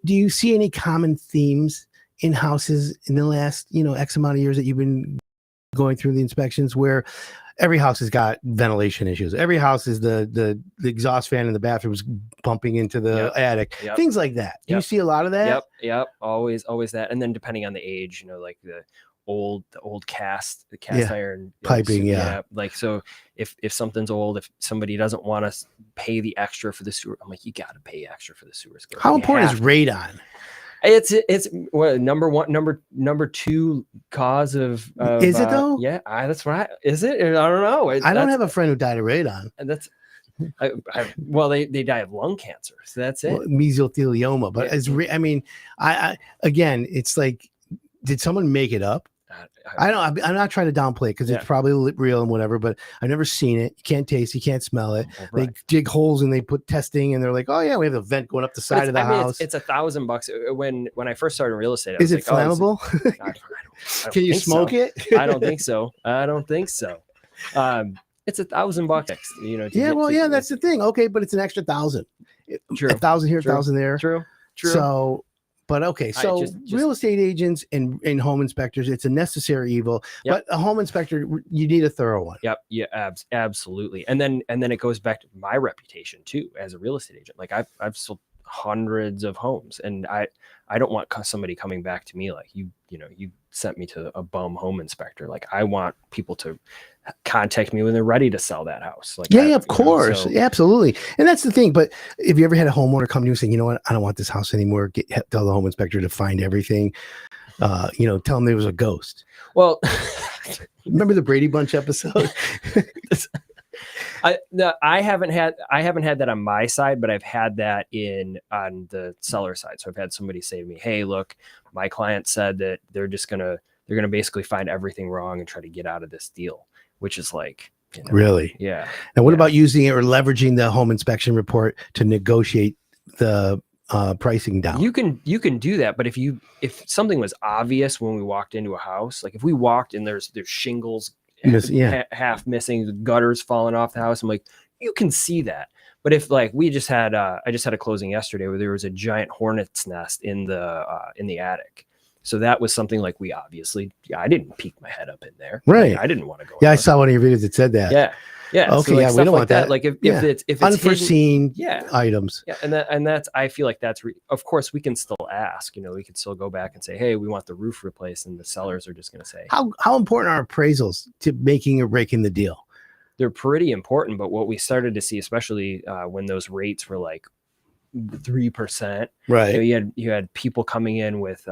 do you see any common themes in houses in the last, X amount of years that you've been going through the inspections, where every house has got ventilation issues? Every house is the exhaust fan in the bathroom is bumping into the attic, things like that. Do you see a lot of that? Yep. Always that. And then depending on the age, like the cast iron piping. Like, so if something's old, if somebody doesn't want to pay the extra for the sewer, I'm like, you got to pay extra for the sewers. How important is radon? It's number 2 cause of is it though? Yeah, that's right. Is it? I don't know. I don't have a friend who died of radon. That's Well, they die of lung cancer, so that's it. Well, mesothelioma, but I mean, I again, it's like, did someone make it up? I don't. I'm not trying to downplay it because it's probably real and whatever, but I've never seen it. You can't taste, you can't smell it. They dig holes and they put testing, and they're like, "Oh yeah, we have a vent going up the side of the house." It's $1,000. When I first started in real estate, is it flammable? Can you smoke it? I don't think so. It's $1,000. You know. Yeah, that's the thing. Okay, but it's an extra 1,000. True. 1,000 here, 1,000 there. True. So. But okay, so real estate agents and home inspectors, it's a necessary evil. But a home inspector, you need a thorough one. Yep. Yeah. Absolutely. And then it goes back to my reputation too as a real estate agent. Like I've sold hundreds of homes, and I don't want somebody coming back to me like you sent me to a bum home inspector. Like I want people to contact me when they're ready to sell that house. Like of course. Yeah, absolutely. And that's the thing. But if you ever had a homeowner come to you and say, you know what, I don't want this house anymore, tell the home inspector to find everything, tell them there was a ghost. Well, remember the Brady Bunch episode? I haven't had that on my side, but I've had that on the seller side. So I've had somebody say to me, "Hey, look, my client said that they're gonna basically find everything wrong and try to get out of this deal," which is like, really, yeah. And what about using it or leveraging the home inspection report to negotiate the pricing down? You can do that, but if something was obvious when we walked into a house, like if we walked and there's shingles. Half missing, the gutters falling off the house. I'm like, you can see that. But if like I just had a closing yesterday where there was a giant hornet's nest in the attic. So that was something like I didn't peek my head up in there. Right. Like, I didn't want to go. Yeah, I saw one of your videos that said that. Yeah. Yeah. Okay. So like we don't want that. Like if it's unforeseen items. Yeah. And that's, I feel like that's, of course we can still ask, we can still go back and say, hey, we want the roof replaced. And the sellers are just going to say, how important are appraisals to making or breaking the deal? They're pretty important. But what we started to see, especially when those rates were like 3%, right? You had people coming in with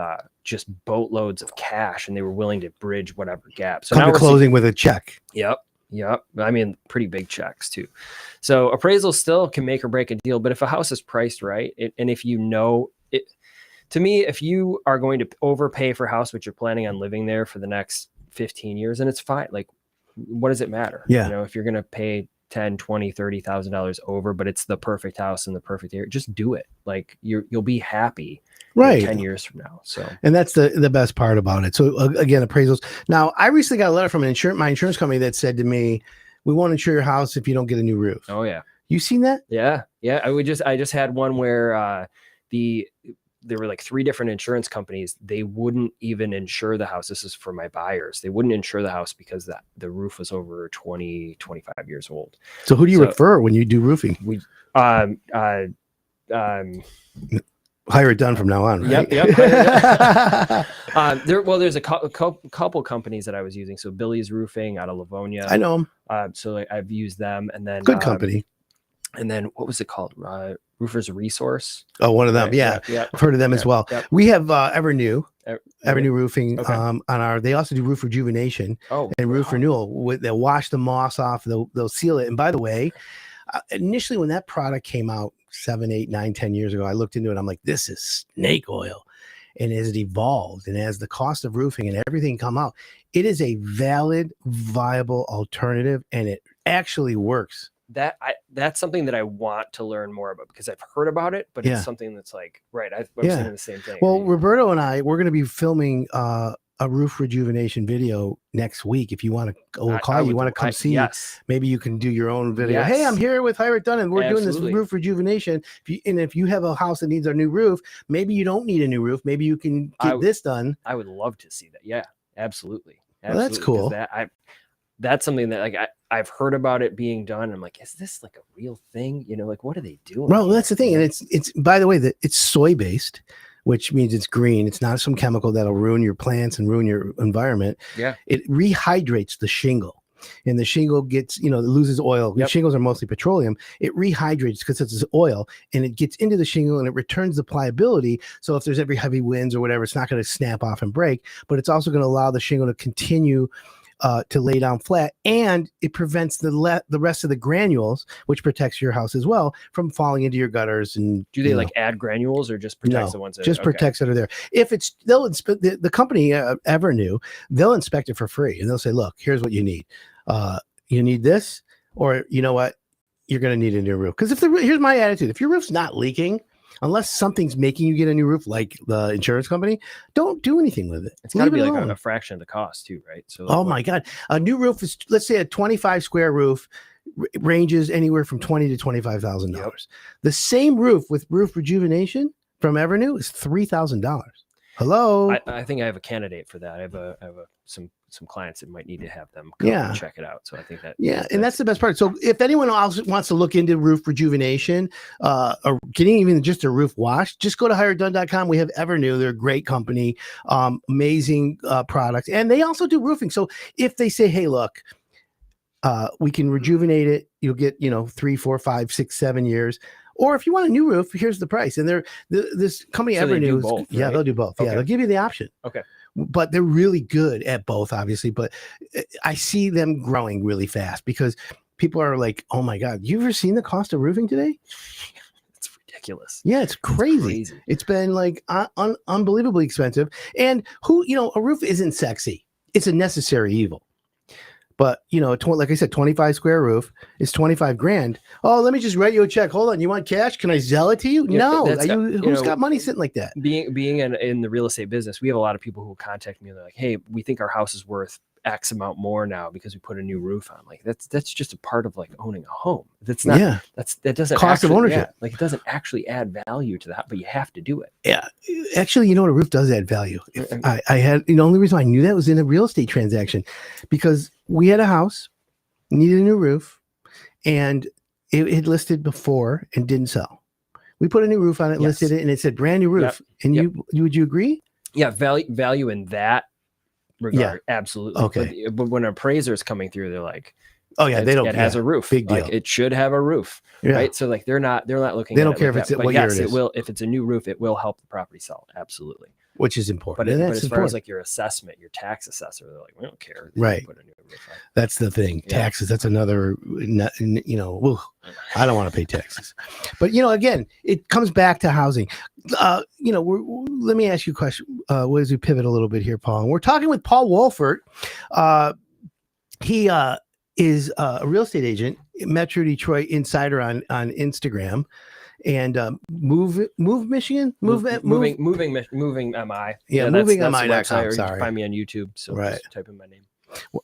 just boatloads of cash, and they were willing to bridge whatever gap. So now we're closing with a check. Yep. I mean, pretty big checks too. So appraisal still can make or break a deal. But if a house is priced right, and if to me, if you are going to overpay for a house, but you're planning on living there for the next 15 years, and it's fine. Like, what does it matter? Yeah. If you're going to pay $10,000, $20,000, $30,000 over, but it's the perfect house in the perfect area, just do it. Like you'll be happy. Right. 10 years from now. So, and that's the best part about it. So again, appraisals. Now I recently got a letter from my insurance company that said to me, we won't insure your house if you don't get a new roof. Oh yeah. You seen that? Yeah. I just had one where there were like 3 different insurance companies. They wouldn't even insure the house. This is for my buyers. They wouldn't insure the house because the roof was over 20, 25 years old. So who do you refer when you do roofing? We, hire it done from now on, right? Yep. There's a couple companies that I was using. So Billy's Roofing out of Livonia. I know them. So I've used them, and then good company. And then what was it called? Roofers Resource. Oh, one of them. Right. Yeah. I've heard of them as well. Yep. We have Evernew Roofing on our. They also do roof rejuvenation and roof renewal. They'll wash the moss off. They'll seal it. And by the way, initially when that product came out 7, 8, 9, 10 years ago, I looked into it. I'm like, this is snake oil. And as it evolved and as the cost of roofing and everything come out, it is a valid, viable alternative, and it actually works. That's something that I want to learn more about because I've heard about it, but it's something that's like, right. I'm saying the same thing. Well, Roberto and we're going to be filming a roof rejuvenation video next week. If you want to, we'll call you. You want to come see? Yes. Maybe you can do your own video. Yes. Hey, I'm here with Hire It Done, and we're doing this roof rejuvenation. If you have a house that needs a new roof, maybe you don't need a new roof. Maybe you can get this done. I would love to see that. Yeah, absolutely. Well, that's cool. That's something that like I've heard about it being done. I'm like, is this like a real thing? Like, what are they doing? Well, that's the thing. And it's by the way, that it's soy based, which means it's green. It's not some chemical that'll ruin your plants and ruin your environment. Yeah. It rehydrates the shingle, and the shingle gets, it loses oil. Yep. Shingles are mostly petroleum. It rehydrates because it's oil, and it gets into the shingle and it returns the pliability. So if there's every heavy winds or whatever, it's not going to snap off and break, but it's also going to allow the shingle to continue to lay down flat, and it prevents the rest of the granules, which protects your house as well, from falling into your gutters. And do they like add granules or just protects the ones that just protects that are there? If it's the company Evernew, they'll inspect it for free, and they'll say, look, here's what you need. You need this, or you know what, you're going to need a new roof. Because here's my attitude: if your roof's not leaking, unless something's making you get a new roof, like the insurance company, don't do anything with it. It's got to be like a fraction of the cost too, right? So like my God, a new roof is, let's say a 25 square roof ranges anywhere from $20,000 to $25,000. Yep. The same roof with roof rejuvenation from Evernew is $3,000. Hello. I think I have a candidate for that. I have some clients that might need to have them come and check it out. So I think that and that's the best part. So if anyone else wants to look into roof rejuvenation or getting even just a roof wash, just go to higherdone.com. We have Evernew. They're a great company, amazing products, and they also do roofing. So if they say, hey, look, we can rejuvenate it, you'll get 3, 4, 5, 6, 7 years. Or if you want a new roof, here's the price. And this company Evernew, both, right? They'll do both. Okay. Yeah, they'll give you the option. Okay. But they're really good at both, obviously. But I see them growing really fast because people are like, oh my God, you ever seen the cost of roofing today? It's ridiculous. Yeah, it's crazy. It's been like unbelievably expensive. And a roof isn't sexy. It's a necessary evil. But, like I said, 25 square roof is 25 grand. Oh, let me just write you a check. Hold on. You want cash? Can I sell it to you? Yeah, no. Who's got money sitting like that? Being in the real estate business, we have a lot of people who contact me and they're like, hey, we think our house is worth X amount more now because we put a new roof on. Like that's just a part of like owning a home. That's not, that doesn't cost of ownership. Like it doesn't actually add value to that, but you have to do it. Yeah. Actually, a roof does add value. I had, the only reason I knew that was in a real estate transaction because we had a house, needed a new roof, and it had listed before and didn't sell. We put a new roof on it, listed it, and it said brand new roof. Yep. And would you agree? Yeah. Value in that regard. Absolutely. Okay. But when an appraiser is coming through, they're like, oh yeah, it has a roof. Big deal. Like, it should have a roof. Right. So like they're not looking. They don't care if it's what year it is. It will. If it's a new roof, it will help the property sell. Absolutely. Which is important. But as far as like your assessment, your tax assessor, they're like, we don't care. Right. Put a new roof on. That's the thing. Yeah. Taxes. That's another. I don't want to pay taxes. But again, it comes back to housing. Let me ask you a question. As we pivot a little bit here, Paul? And we're talking with Paul Wolfert. He is a real estate agent, Metro Detroit Insider on Instagram. And moving Michigan, moving MI. Yeah, moving that's MI.com. Sorry, find me on YouTube. So just type in my name.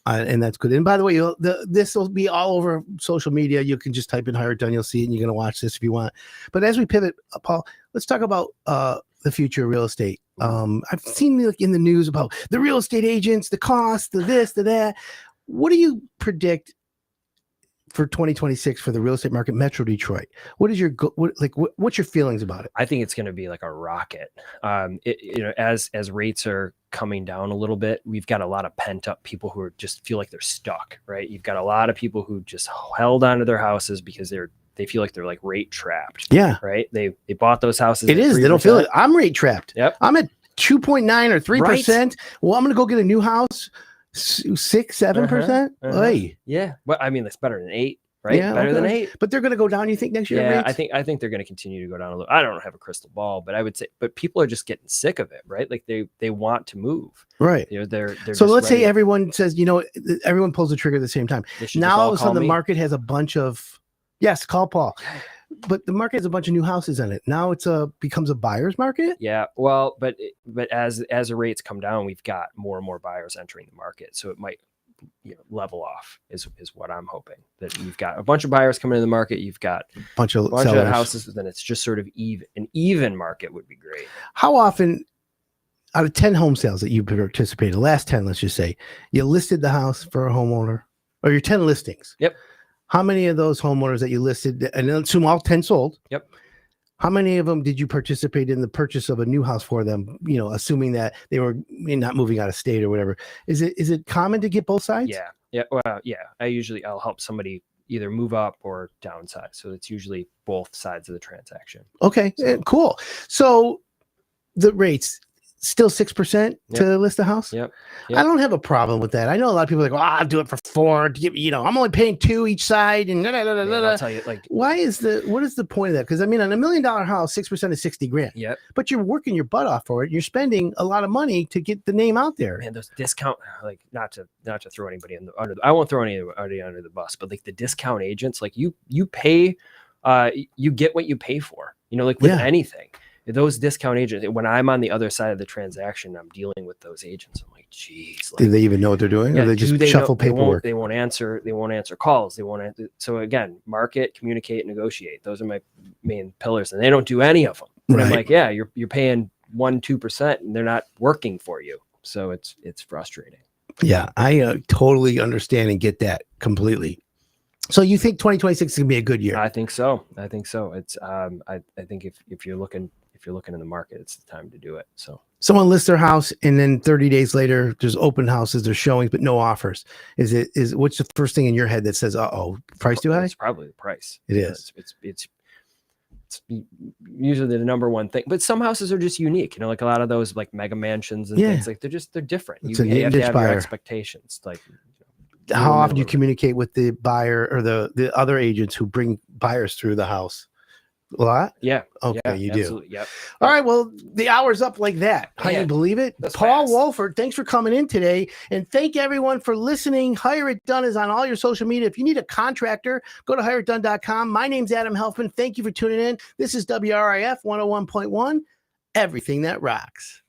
And that's good. And by the way, this will be all over social media. You can just type in Hired Done. You'll see it, and you're going to watch this if you want. But as we pivot, Paul, let's talk about the future of real estate. I've seen in the news about the real estate agents, the cost, the this, the that. What do you predict for 2026 for the real estate market, Metro Detroit? What is your what's your feelings about it? I think it's going to be like a rocket. As rates are coming down a little bit, we've got a lot of pent up people who are just feel like they're stuck, right? You've got a lot of people who just held onto their houses because they feel like they're like rate trapped. Yeah. They bought those houses. It is. 3%. They don't feel it. I'm rate trapped. Yep. I'm at 2.9 or 3%. Right. Well, I'm going to go get a new house. 6-7%. Hey, yeah. Well, I mean, that's better than 8, right? Yeah, better than 8. But they're going to go down. You think next year? Yeah, I think they're going to continue to go down a little. I don't have a crystal ball, but I would say, but people are just getting sick of it, right? Like they want to move, right? They're so let's say everyone says, everyone pulls the trigger at the same time. Now all of a sudden the market has a bunch of call Paul. But the market has a bunch of new houses in it. Now becomes a buyer's market. Yeah. Well, but as the rates come down, we've got more and more buyers entering the market. So it might level off is what I'm hoping. That you've got a bunch of buyers coming in the market. You've got a bunch of houses, then it's just sort of an even market would be great. How often out of 10 home sales that you participated, the last 10, let's just say, you listed the house for a homeowner, or your 10 listings? Yep. How many of those homeowners that you listed, and assume all 10 sold? Yep. How many of them did you participate in the purchase of a new house for them? Assuming that they were not moving out of state or whatever. Is it common to get both sides? Yeah. Yeah. Well, yeah. I'll help somebody either move up or downsize. So it's usually both sides of the transaction. Okay. Cool. So the rates, still 6% to list a house. Yep. I don't have a problem with that. I know a lot of people are like, well, I'll do it for 4 to give, I'm only paying 2 each side. And I'll tell you, like, what is the point of that? Because I mean, on $1 million house, 6% is 60 grand. Yep. But you're working your butt off for it. You're spending a lot of money to get the name out there. And those discount, like, not to throw anybody I won't throw anybody under the bus, but like the discount agents, like you pay, you get what you pay for, like with anything. Those discount agents, when I'm on the other side of the transaction, I'm dealing with those agents. I'm like, geez. Like, do they even know what they're doing? Or they just shuffle paperwork? They won't answer calls. They won't answer. So again, market, communicate, negotiate. Those are my main pillars. And they don't do any of them. Right. I'm like, yeah, you're paying 1-2% and they're not working for you. So it's frustrating. Yeah, I totally understand and get that completely. So you think 2026 is gonna be a good year? I think so. It's I think if you're looking in the market, it's the time to do it. So someone lists their house and then 30 days later there's open houses, there's showings, but no offers. Is what's the first thing in your head that says, price too high? It's probably the price. It is. It's usually the number one thing, but some houses are just unique. Like a lot of those like mega mansions and things, like they're different. You have to have your expectations. Like, how often do you communicate with the buyer or the other agents who bring buyers through the house? A lot? Yeah. Okay, yeah, you absolutely. do. Yep. All right. Well, the hour's up like that. Can you believe it? Paul Wolford, thanks for coming in today. And thank everyone for listening. Hire It Done is on all your social media. If you need a contractor, go to hireitdone.com. My name's Adam Helfman. Thank you for tuning in. This is WRIF 101.1, everything that rocks.